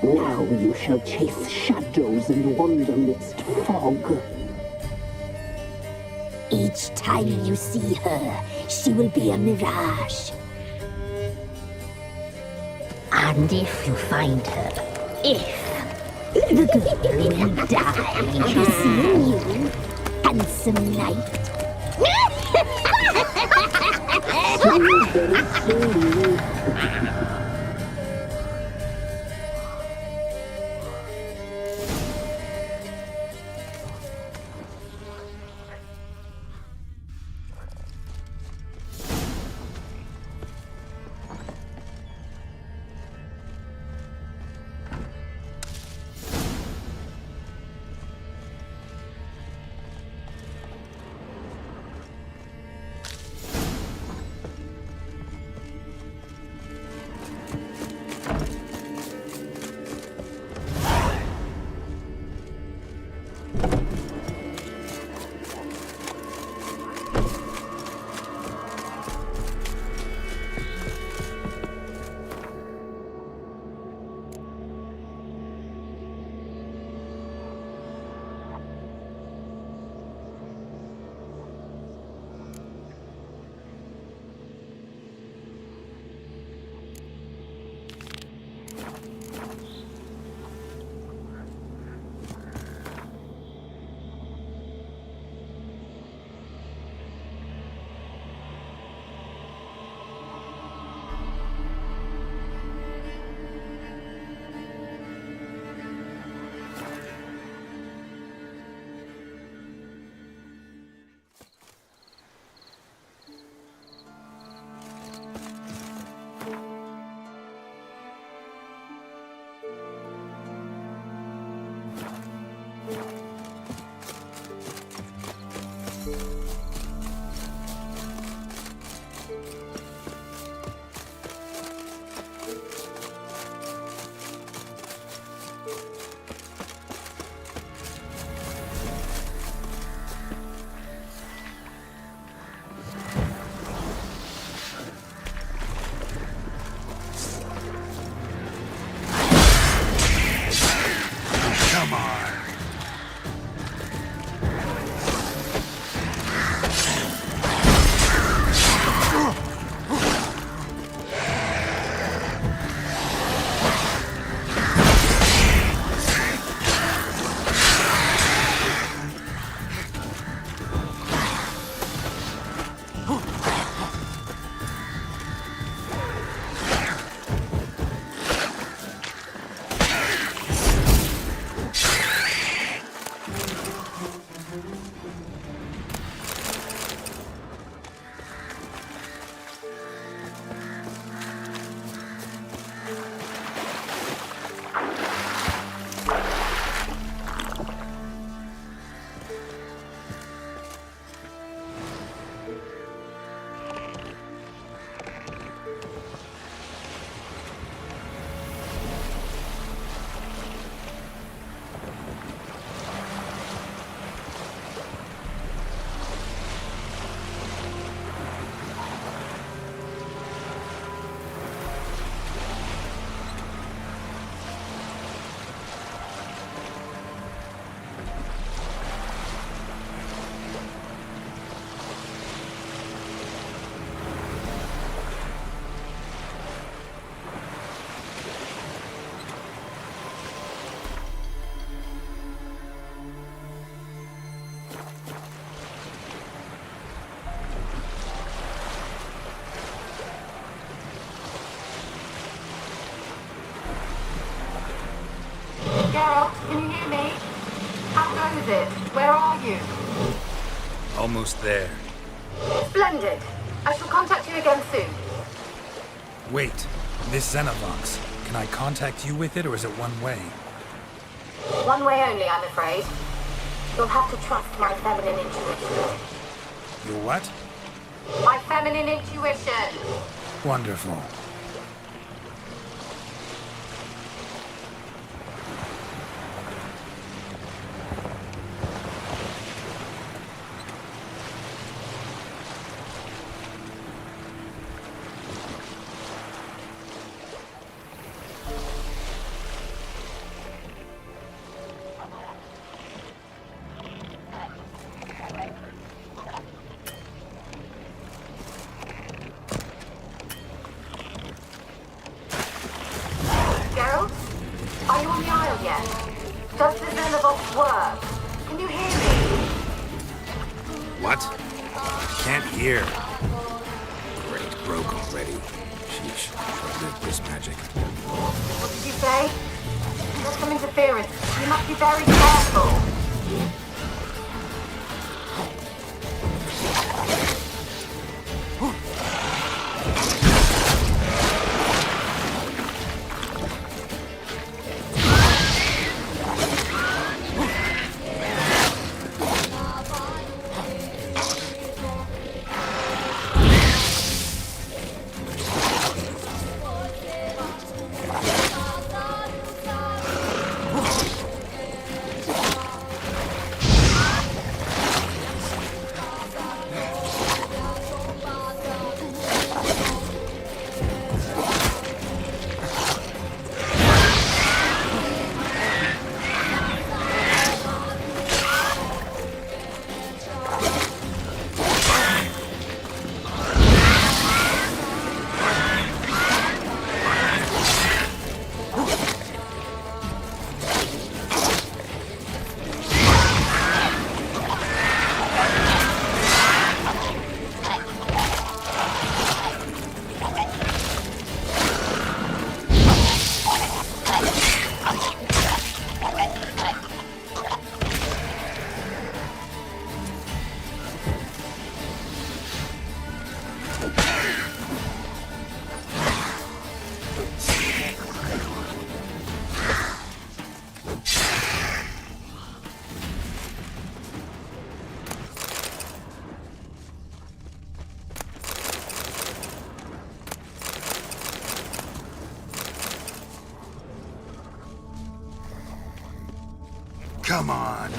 Now you shall chase shadows and wander midst fog. Each time you see her, she will be a mirage. And if you find her, the girl will die. Be seeing you, handsome knight. me? How goes it? Where are you? Almost there. Splendid. I shall contact you again soon. Wait, this Xenovox. Can I contact you with it, or is it one way? One way only, I'm afraid. You'll have to trust my feminine intuition. Your what? My feminine intuition! Wonderful. Geralt? Are you on the Isle yet? Does the Xenovox work? Can you hear me? What? I can't hear. Great, broke already. Sheesh, short-lived this magic. What did you say? There's some interference. You must be very careful. Come on.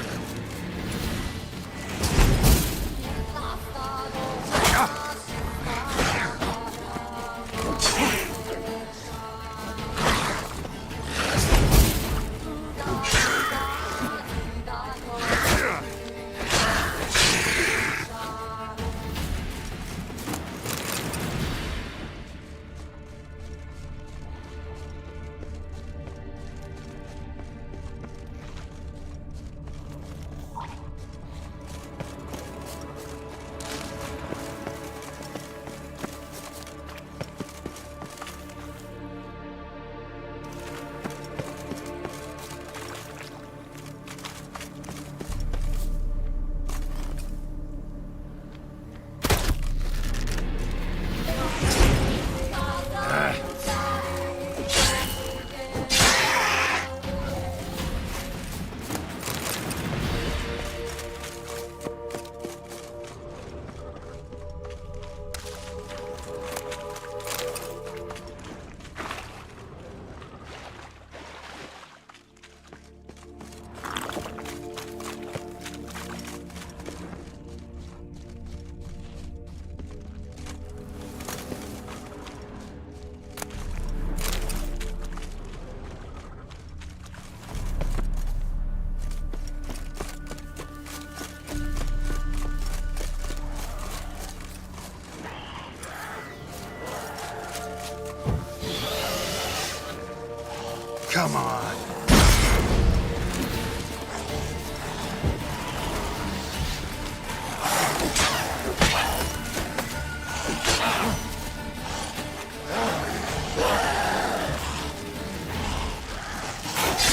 Come on.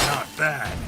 Not bad.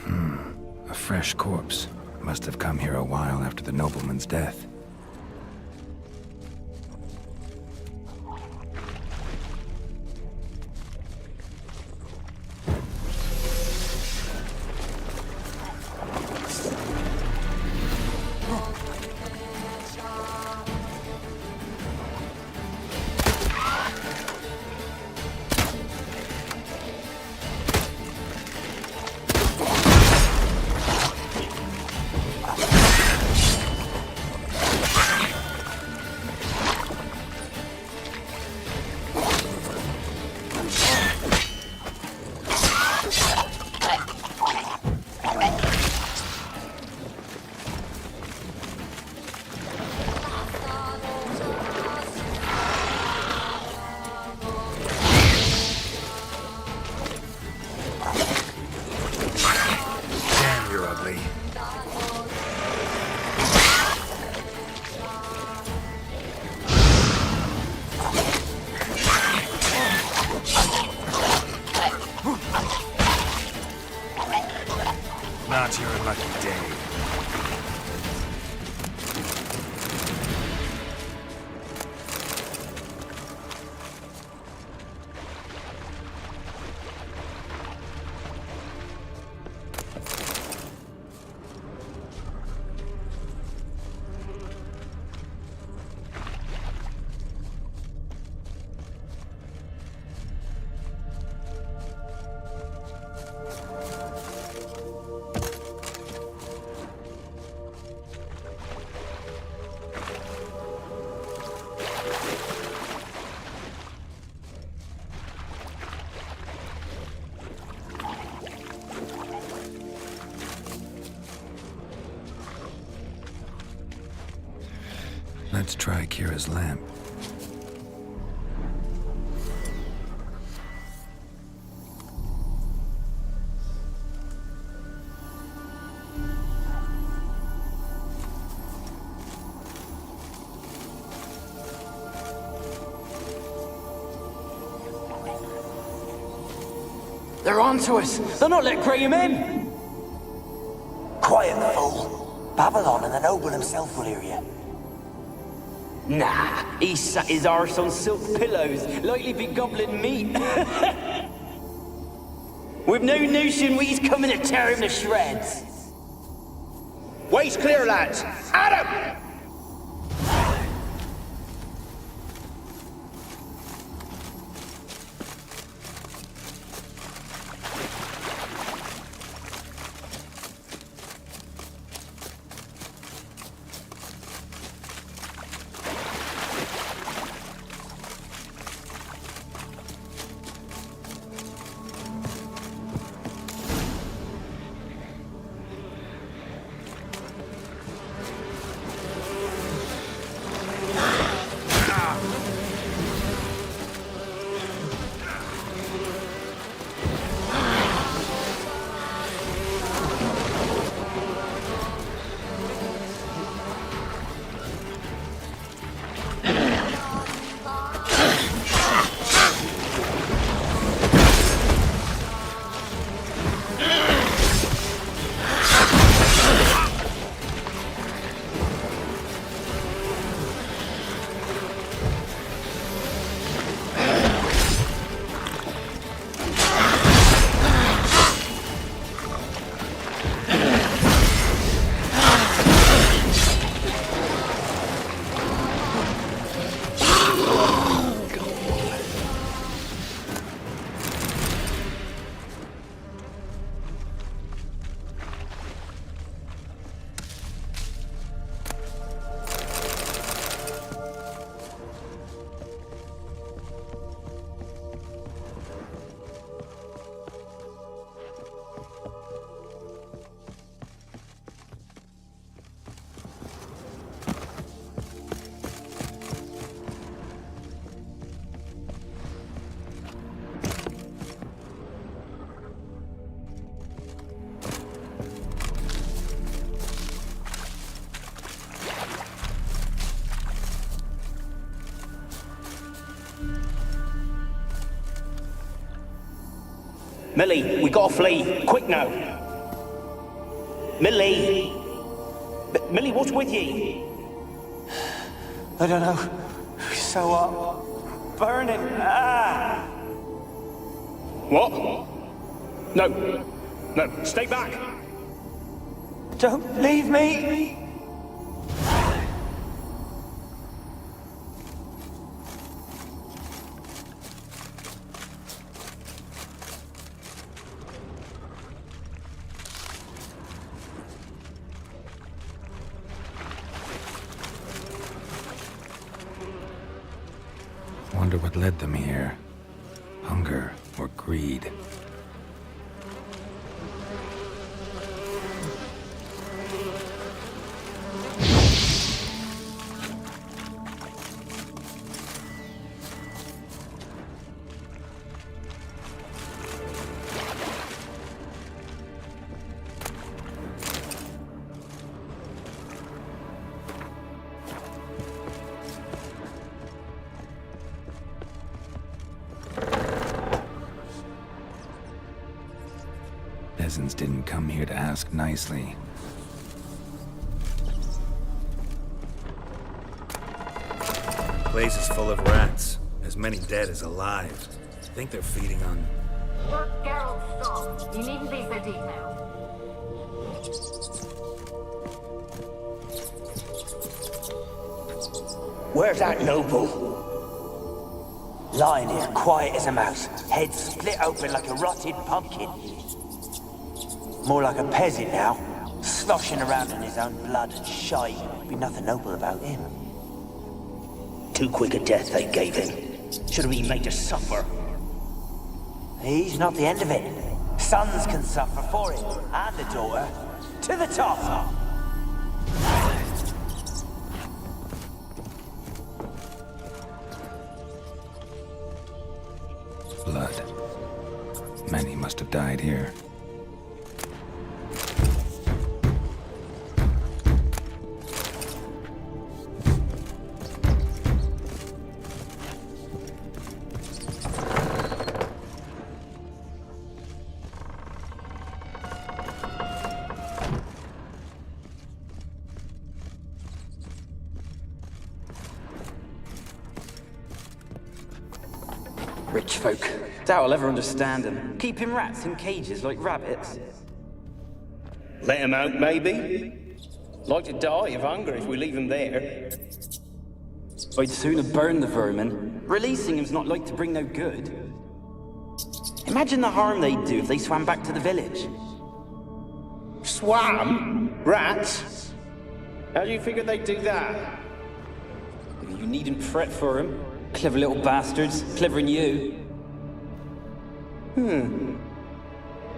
A fresh corpse. Must have come here a while after the nobleman's death. Not your lucky day. Let's try Kira's lamp. They're onto us! They're not letting Graham in! Quiet, fool. Babylon and the noble himself will hear you. Nah, he sat his arse on silk pillows, likely be gobbling meat. We've no notion he's coming to tear him to shreds. Way's clear, lads. Adam! Millie, we gotta flee. Quick now. Millie! Millie, what's with ye? I don't know. So burning. Ah! What? No. No, stay back! Don't leave me! Wonder what led them here. Hunger or greed. Peasants didn't come here to ask nicely. Place is full of rats. As many dead as alive. Think they're feeding on... Look, Geralt, stop. You needn't be so deep now. Where's that noble? Lying here, quiet as a mouse. Head split open like a rotted pumpkin. More like a peasant now. Sloshing around in his own blood and shite. Be nothing noble about him. Too quick a death they gave him. Should have been made to suffer. He's not the end of it. Sons can suffer for it. And the daughter. To the top! Blood. Many must have died here. Rich folk. Doubt I'll ever understand them. Keeping rats in cages like rabbits. Let him out, maybe? Like to die of hunger if we leave him there. I'd sooner burn the vermin. Releasing him's not like to bring no good. Imagine the harm they'd do if they swam back to the village. Swam? Rats? How do you figure they'd do that? You needn't fret for him. Clever little bastards. Clever than you.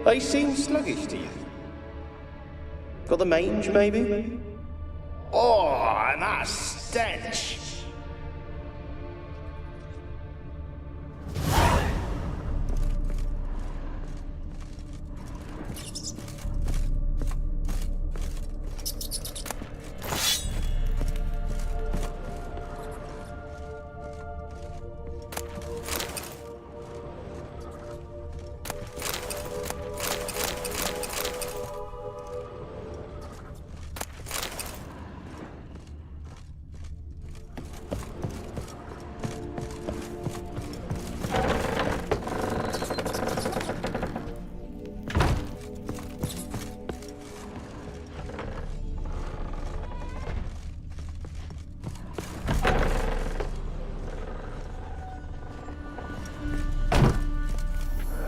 They seem sluggish to you. Got the mange, maybe? Oh, and that stench!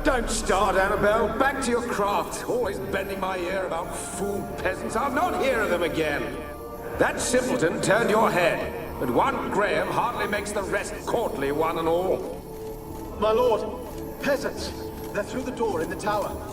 Don't start, Annabelle. Back to your craft. Always bending my ear about fool peasants. I'll not hear of them again. That simpleton turned your head, but one Graham hardly makes the rest courtly, one and all. My lord, peasants. They're through the door in the tower.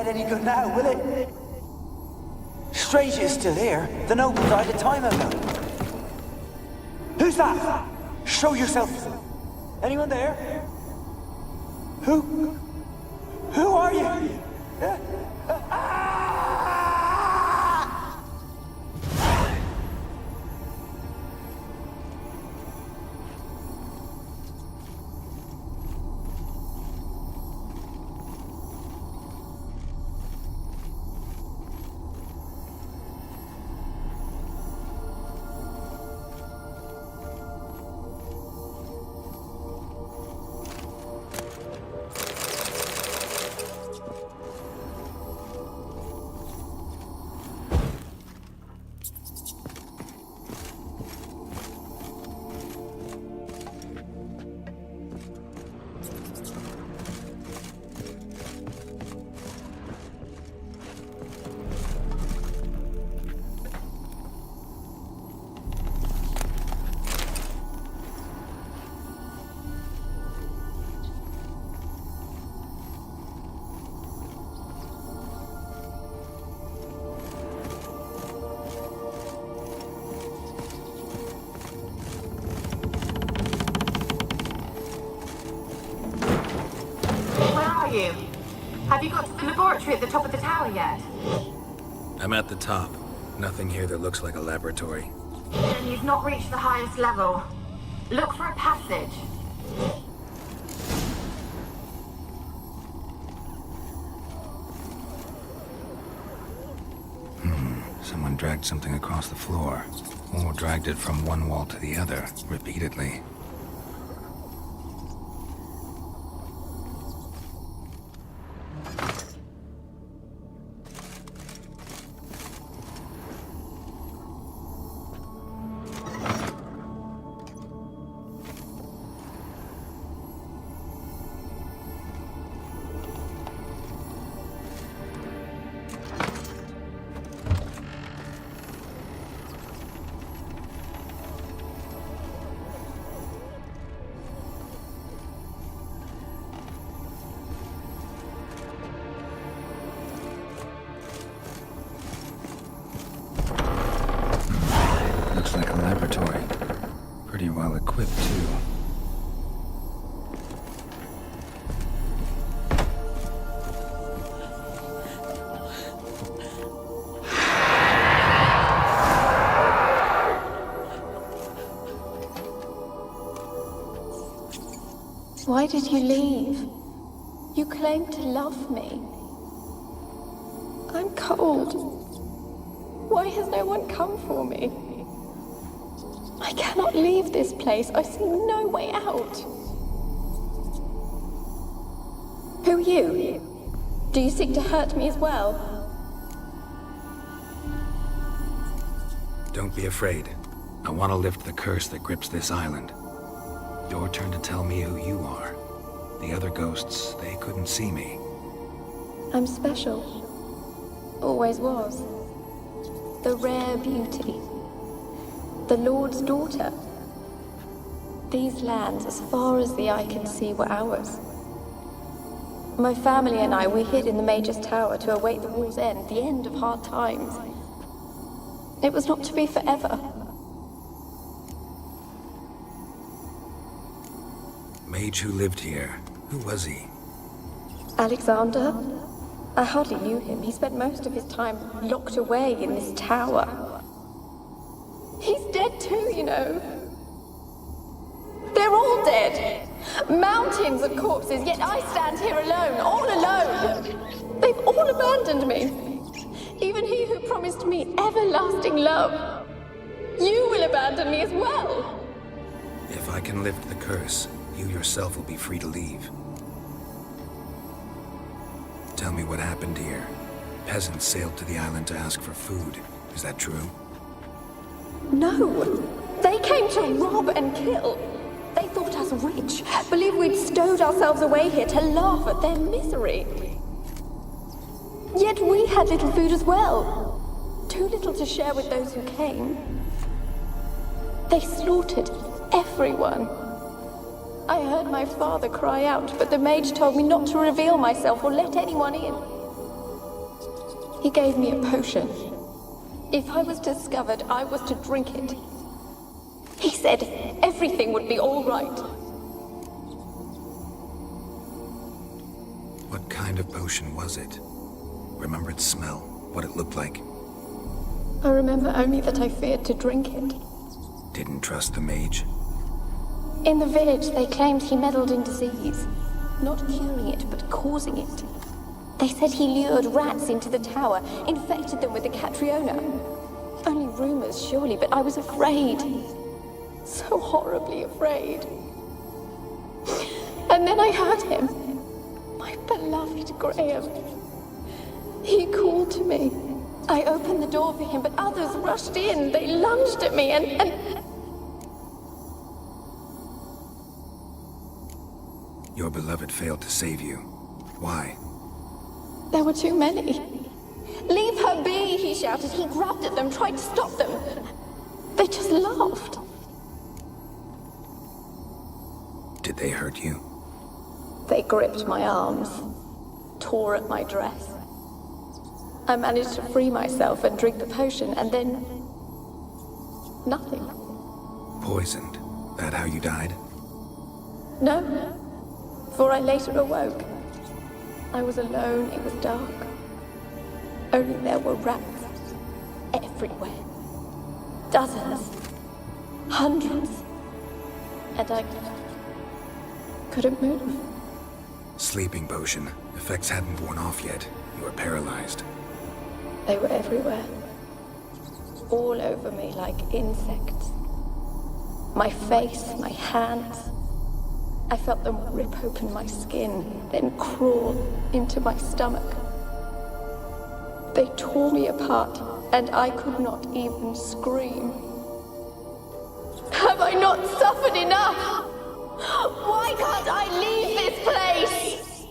dead any good now, will it? Strange it's still here. The noble died a time ago. Who's that? Show yourself. Anyone there? Who are you? Have you got to the laboratory at the top of the tower yet? I'm at the top. Nothing here that looks like a laboratory. Then you've not reached the highest level. Look for a passage. Someone dragged something across the floor, or dragged it from one wall to the other, repeatedly. Looks like a laboratory. Pretty well equipped, too. Why did you leave? You claimed to love me. I'm cold. Why has no one come for me? I cannot leave this place. I see no way out. Who are you? Do you seek to hurt me as well? Don't be afraid. I want to lift the curse that grips this island. Your turn to tell me who you are. The other ghosts, they couldn't see me. I'm special. Always was. The rare beauty. The Lord's daughter. These lands, as far as the eye can see, were ours. My family and I, we hid in the Major's Tower to await the war's end, the end of hard times. It was not to be forever. Mage who lived here. Who was he? Alexander? I hardly knew him. He spent most of his time locked away in this tower. He's dead too, you know. They're all dead. Mountains of corpses, yet I stand here alone, all alone. They've all abandoned me. Even he who promised me everlasting love. You will abandon me as well. If I can lift the curse, you yourself will be free to leave. Tell me what happened here. Peasants sailed to the island to ask for food. Is that true? No. They came to rob and kill. They thought us rich, believed we'd stowed ourselves away here to laugh at their misery. Yet we had little food as well. Too little to share with those who came. They slaughtered everyone. I heard my father cry out, but the mage told me not to reveal myself or let anyone in. He gave me a potion. If I was discovered, I was to drink it. He said everything would be all right. What kind of potion was it? Remember its smell? What it looked like? I remember only that I feared to drink it. Didn't trust the mage? In the village, they claimed he meddled in disease. Not curing it, but causing it. They said he lured rats into the tower, infected them with the Catriona. Only rumors, surely, but I was afraid. So horribly afraid. And then I heard him. My beloved Graham. He called to me. I opened the door for him, but others rushed in. They lunged at me and... Your beloved failed to save you. Why? There were too many. Leave her be, he shouted. He grabbed at them, tried to stop them. They just laughed. Did they hurt you? They gripped my arms, tore at my dress. I managed to free myself and drink the potion, and then... nothing. Poisoned? That how you died? No, for I later awoke. I was alone, it was dark. Only there were rats everywhere. Dozens. Hundreds. And I couldn't move. Sleeping potion. Effects hadn't worn off yet. You were paralyzed. They were everywhere. All over me like insects. My face, my hands. I felt them rip open my skin, then crawl into my stomach. They tore me apart, and I could not even scream. Have I not suffered enough? Why can't I leave this place?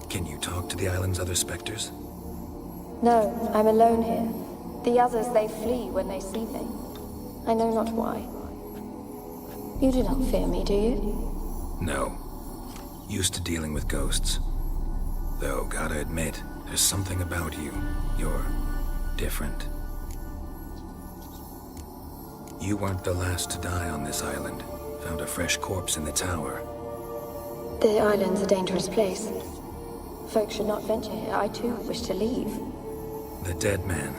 Can you talk to the island's other specters? No, I'm alone here. The others, they flee when they see me. I know not why. You do not fear me, do you? No. Used to dealing with ghosts. Though, gotta admit, there's something about you. You're different. You weren't the last to die on this island. Found a fresh corpse in the tower. The island's a dangerous place. Folks should not venture here. I too wish to leave. The dead man.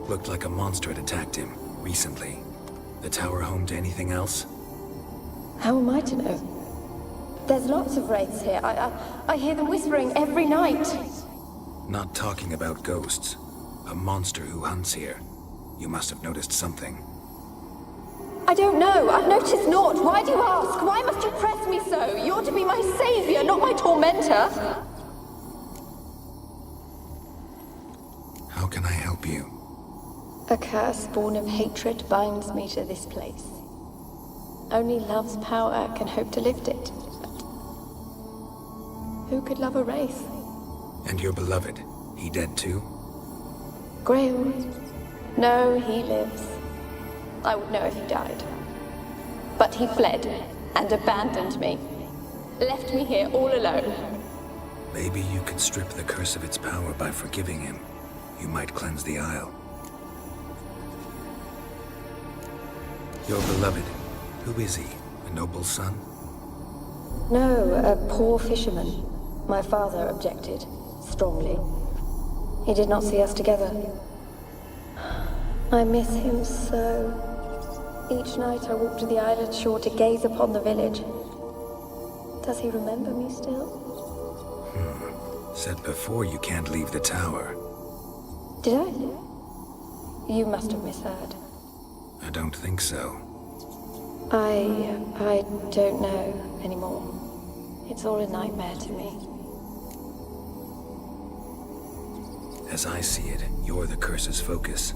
Looked like a monster had attacked him, recently. The tower home to anything else? How am I to know? There's lots of wraiths here. I hear them whispering every night. Not talking about ghosts. A monster who hunts here. You must have noticed something. I don't know. I've noticed naught. Why do you ask? Why must you press me so? You're to be my savior, not my tormentor. How can I help you? A curse born of hatred binds me to this place. Only love's power can hope to lift it. Who could love a wraith? And your beloved, he dead too? Graham? No, he lives. I would know if he died. But he fled and abandoned me. Left me here all alone. Maybe you could strip the curse of its power by forgiving him. You might cleanse the Isle. Your beloved, who is he? A noble son? No, a poor fisherman. My father objected, strongly. He did not see us together. I miss him so. Each night I walk to the island shore to gaze upon the village. Does he remember me still? Said before you can't leave the tower. Did I? You must have misheard. I don't think so. I don't know anymore. It's all a nightmare to me. As I see it, you're the curse's focus.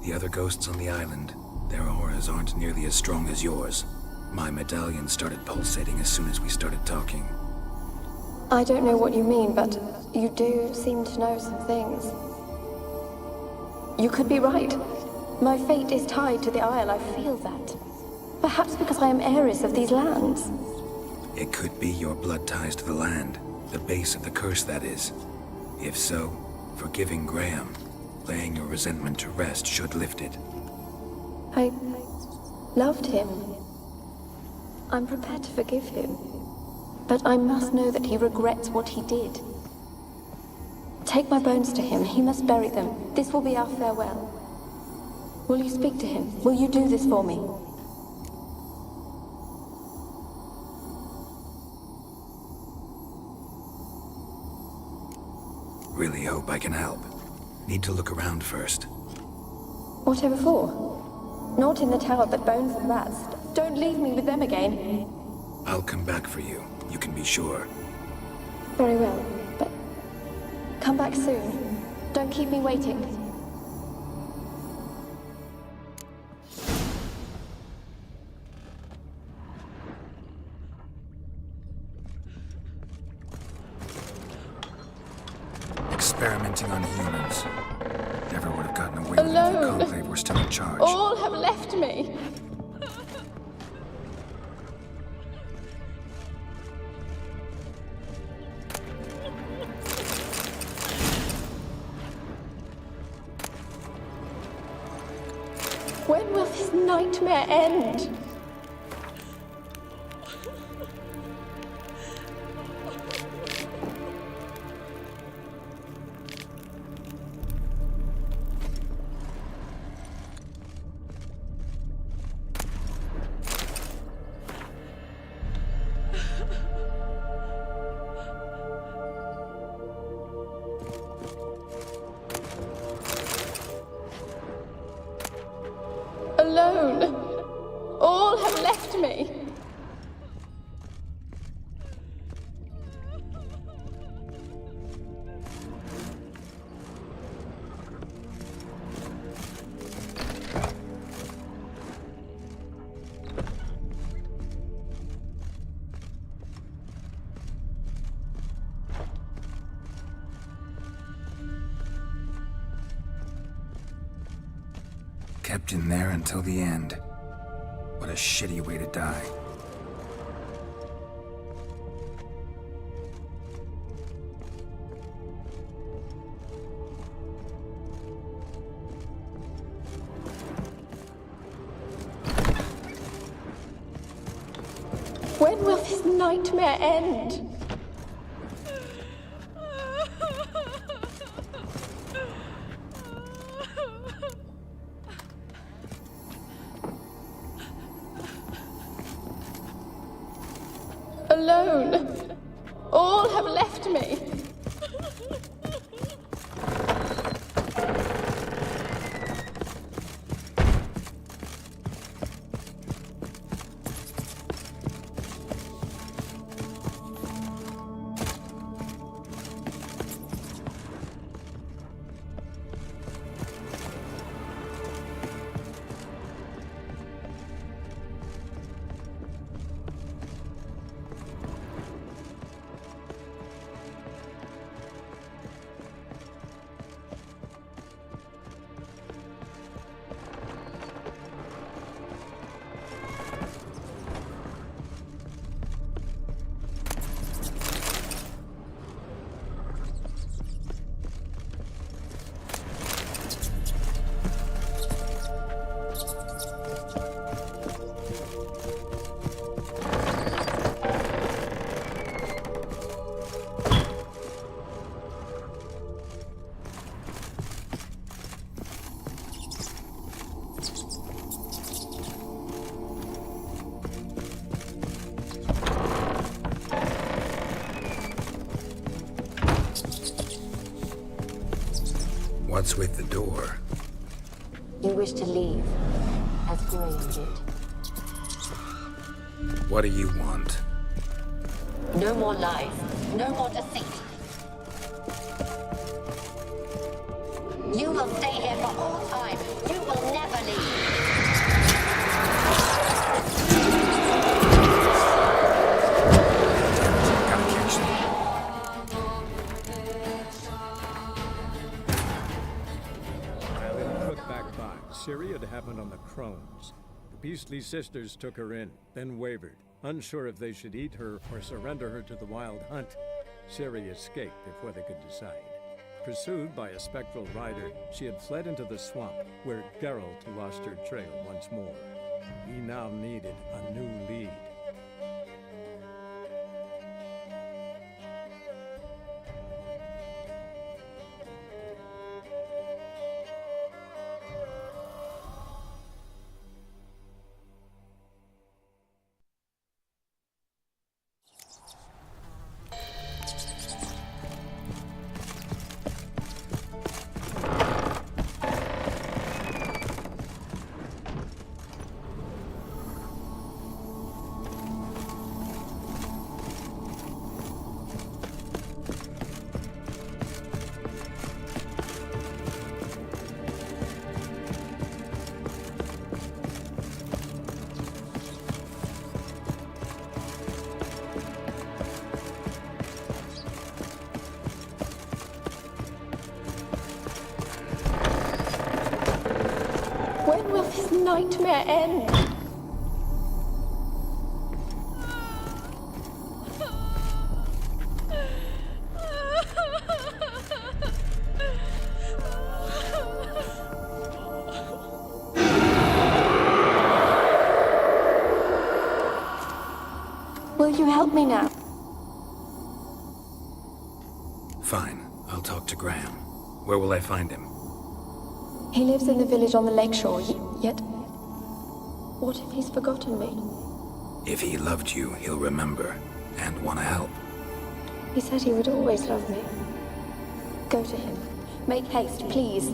The other ghosts on the island, their auras aren't nearly as strong as yours. My medallion started pulsating as soon as we started talking. I don't know what you mean, but you do seem to know some things. You could be right. My fate is tied to the Isle, I feel that. Perhaps because I am heiress of these lands. It could be your blood ties to the land. The base of the curse, that is. If so, forgiving Graham, laying your resentment to rest should lift it. I loved him. I'm prepared to forgive him. But I must know that he regrets what he did. Take my bones to him. He must bury them. This will be our farewell. Will you speak to him? Will you do this for me? Really hope I can help. Need to look around first. Whatever for? Not in the tower, but bones and rats. Don't leave me with them again. I'll come back for you. You can be sure. Very well, but come back soon. Don't keep me waiting. Experimenting on humans. Never would have gotten away with it if the Conclave were still in charge. All have left me. When will this nightmare end? Alone. All have left me. Kept in there until the end. What a shitty way to die. When will this nightmare end? Alone. All have left me. What's with the door? You wish to leave, as Graham did. What do you want? No more lies, no more deceit. You will stay here for all time. You will never leave. Syria had happened on the Crones. The beastly sisters took her in, then wavered, unsure if they should eat her or surrender her to the Wild Hunt. Ciri escaped before they could decide. Pursued by a spectral rider, she had fled into the swamp, where Geralt lost her trail once more. He now needed a new lead. When will this nightmare end? Will you help me now? Fine. I'll talk to Graham. Where will I find him? He lives in the village on the lakeshore, yet... What if he's forgotten me? If he loved you, he'll remember, and want to help. He said he would always love me. Go to him. Make haste, please.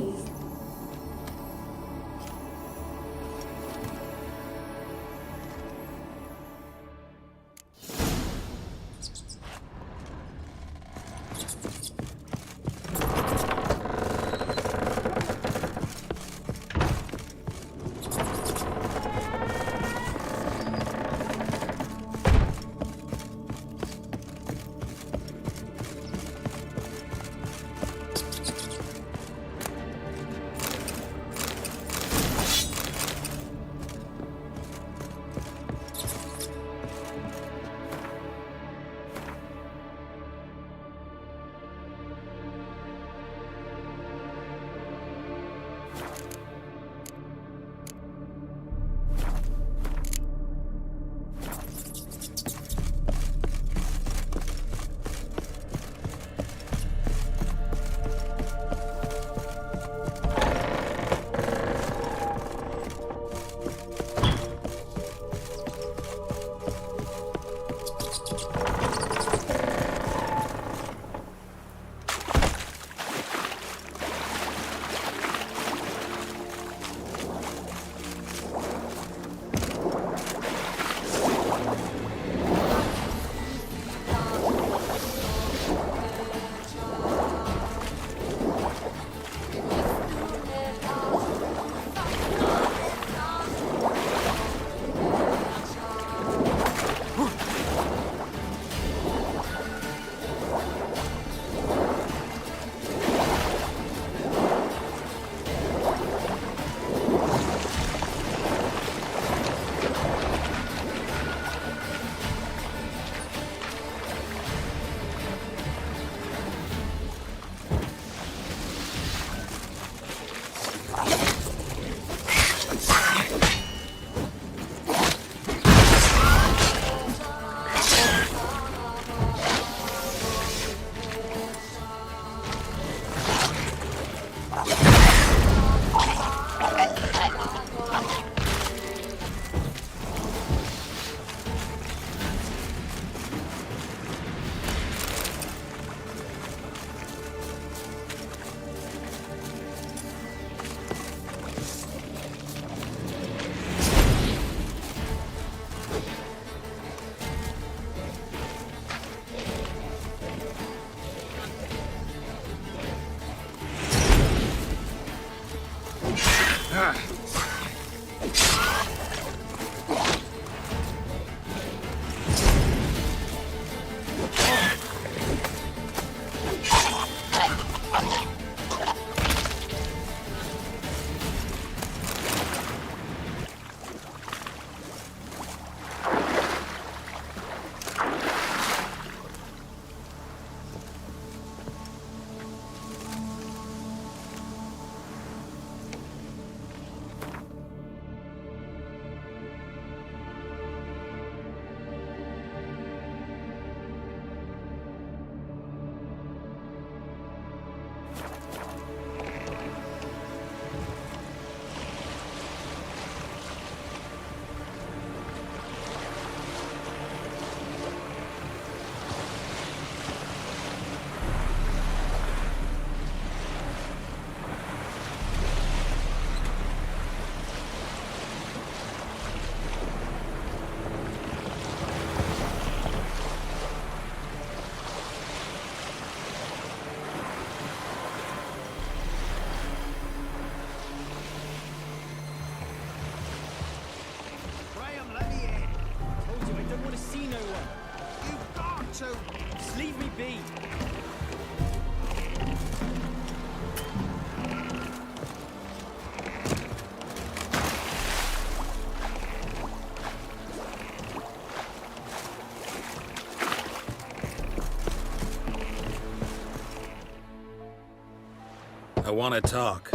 I want to talk.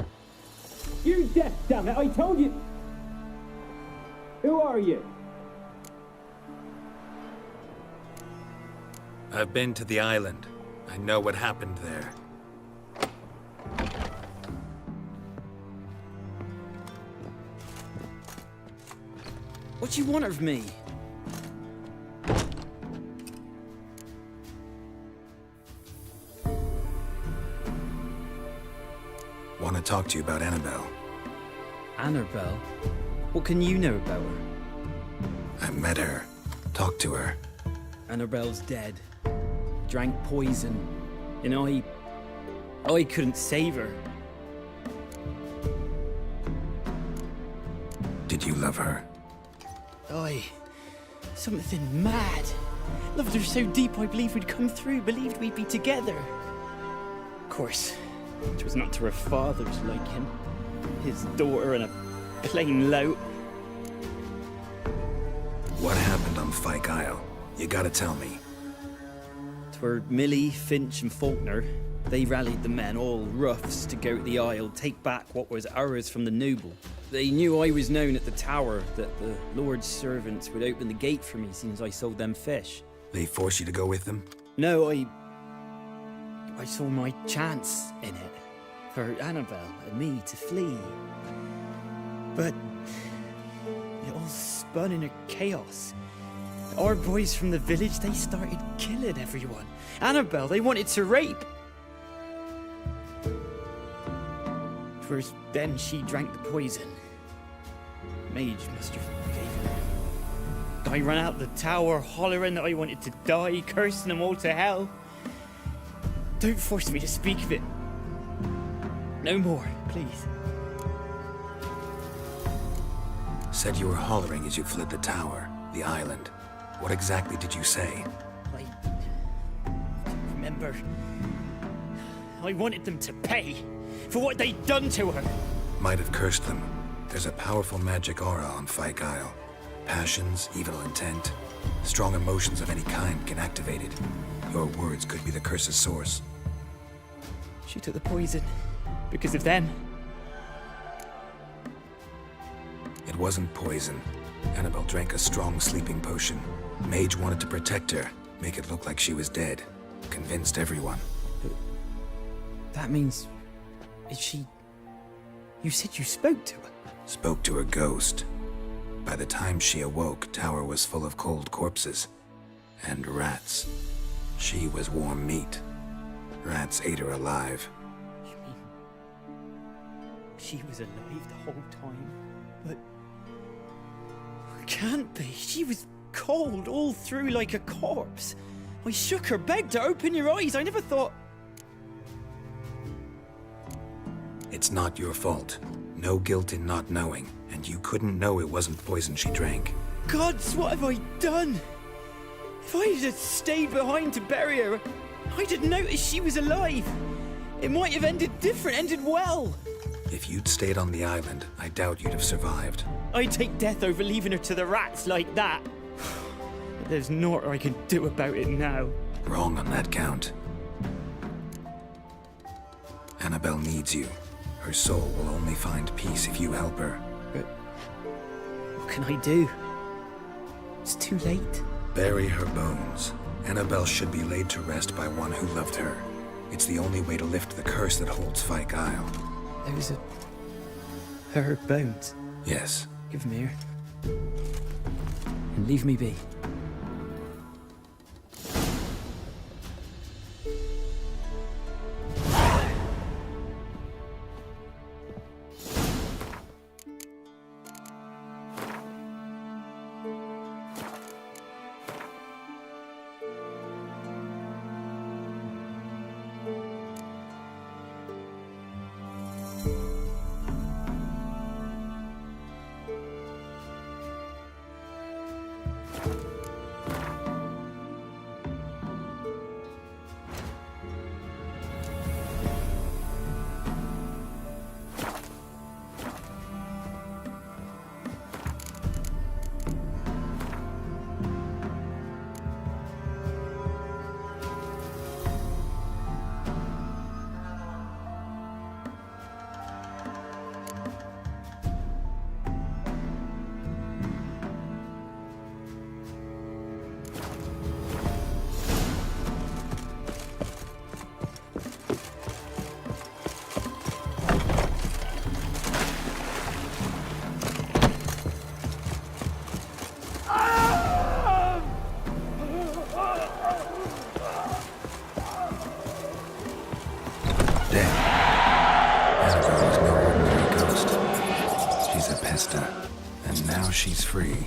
You deaf, damn it! I told you. Who are you? I've been to the island. I know what happened there. What do you want of me? Want to talk to you about Annabelle. Annabelle? What can you know about her? I met her. Talked to her. Annabelle's dead. Drank poison. And I couldn't save her. Did you love her? Something mad. Loved her so deep I believed we'd come through, believed we'd be together. Of course, it was not to her father's liking. His daughter and a plain lout. What happened on Fyke Isle? You gotta tell me. 'Twere Millie, Finch and Faulkner. They rallied the men, all roughs, to go to the Isle, take back what was ours from the noble. They knew I was known at the tower, that the Lord's servants would open the gate for me since I sold them fish. They forced you to go with them? No, I saw my chance in it. For Annabelle and me to flee. But it all spun in a chaos. Our boys from the village, they started killing everyone. Annabelle, they wanted to rape. First, then she drank the poison. Mage must have gave her. I ran out the tower, hollering that I wanted to die, cursing them all to hell. Don't force me to speak of it. No more, please. Said you were hollering as you fled the tower, the island. What exactly did you say? I remember. I wanted them to pay for what they'd done to her. Might have cursed them. There's a powerful magic aura on Fyke Isle. Passions, evil intent, strong emotions of any kind can activate it. Your words could be the curse's source. She took the poison because of them. It wasn't poison. Annabelle drank a strong sleeping potion. Mage wanted to protect her, make it look like she was dead. Convinced everyone. That means... is she... You said you spoke to her? Spoke to her ghost. By the time she awoke, tower was full of cold corpses. And rats. She was warm meat. Rats ate her alive. You mean... she was alive the whole time? But... can't be. She was cold all through like a corpse. I shook her, begged her, open your eyes. I never thought... It's not your fault. No guilt in not knowing, and you couldn't know it wasn't poison she drank. Gods, what have I done? If I had stayed behind to bury her, I didn't notice she was alive. It might have ended different, ended well. If you'd stayed on the island, I doubt you'd have survived. I'd take death over leaving her to the rats like that. But there's naught I can do about it now. Wrong on that count. Annabelle needs you. Her soul will only find peace if you help her. But what can I do? It's too late. Bury her bones. Annabelle should be laid to rest by one who loved her. It's the only way to lift the curse that holds Fyke Isle. There's her bones? Yes. Give them here. And leave me be. Hester, and now she's free.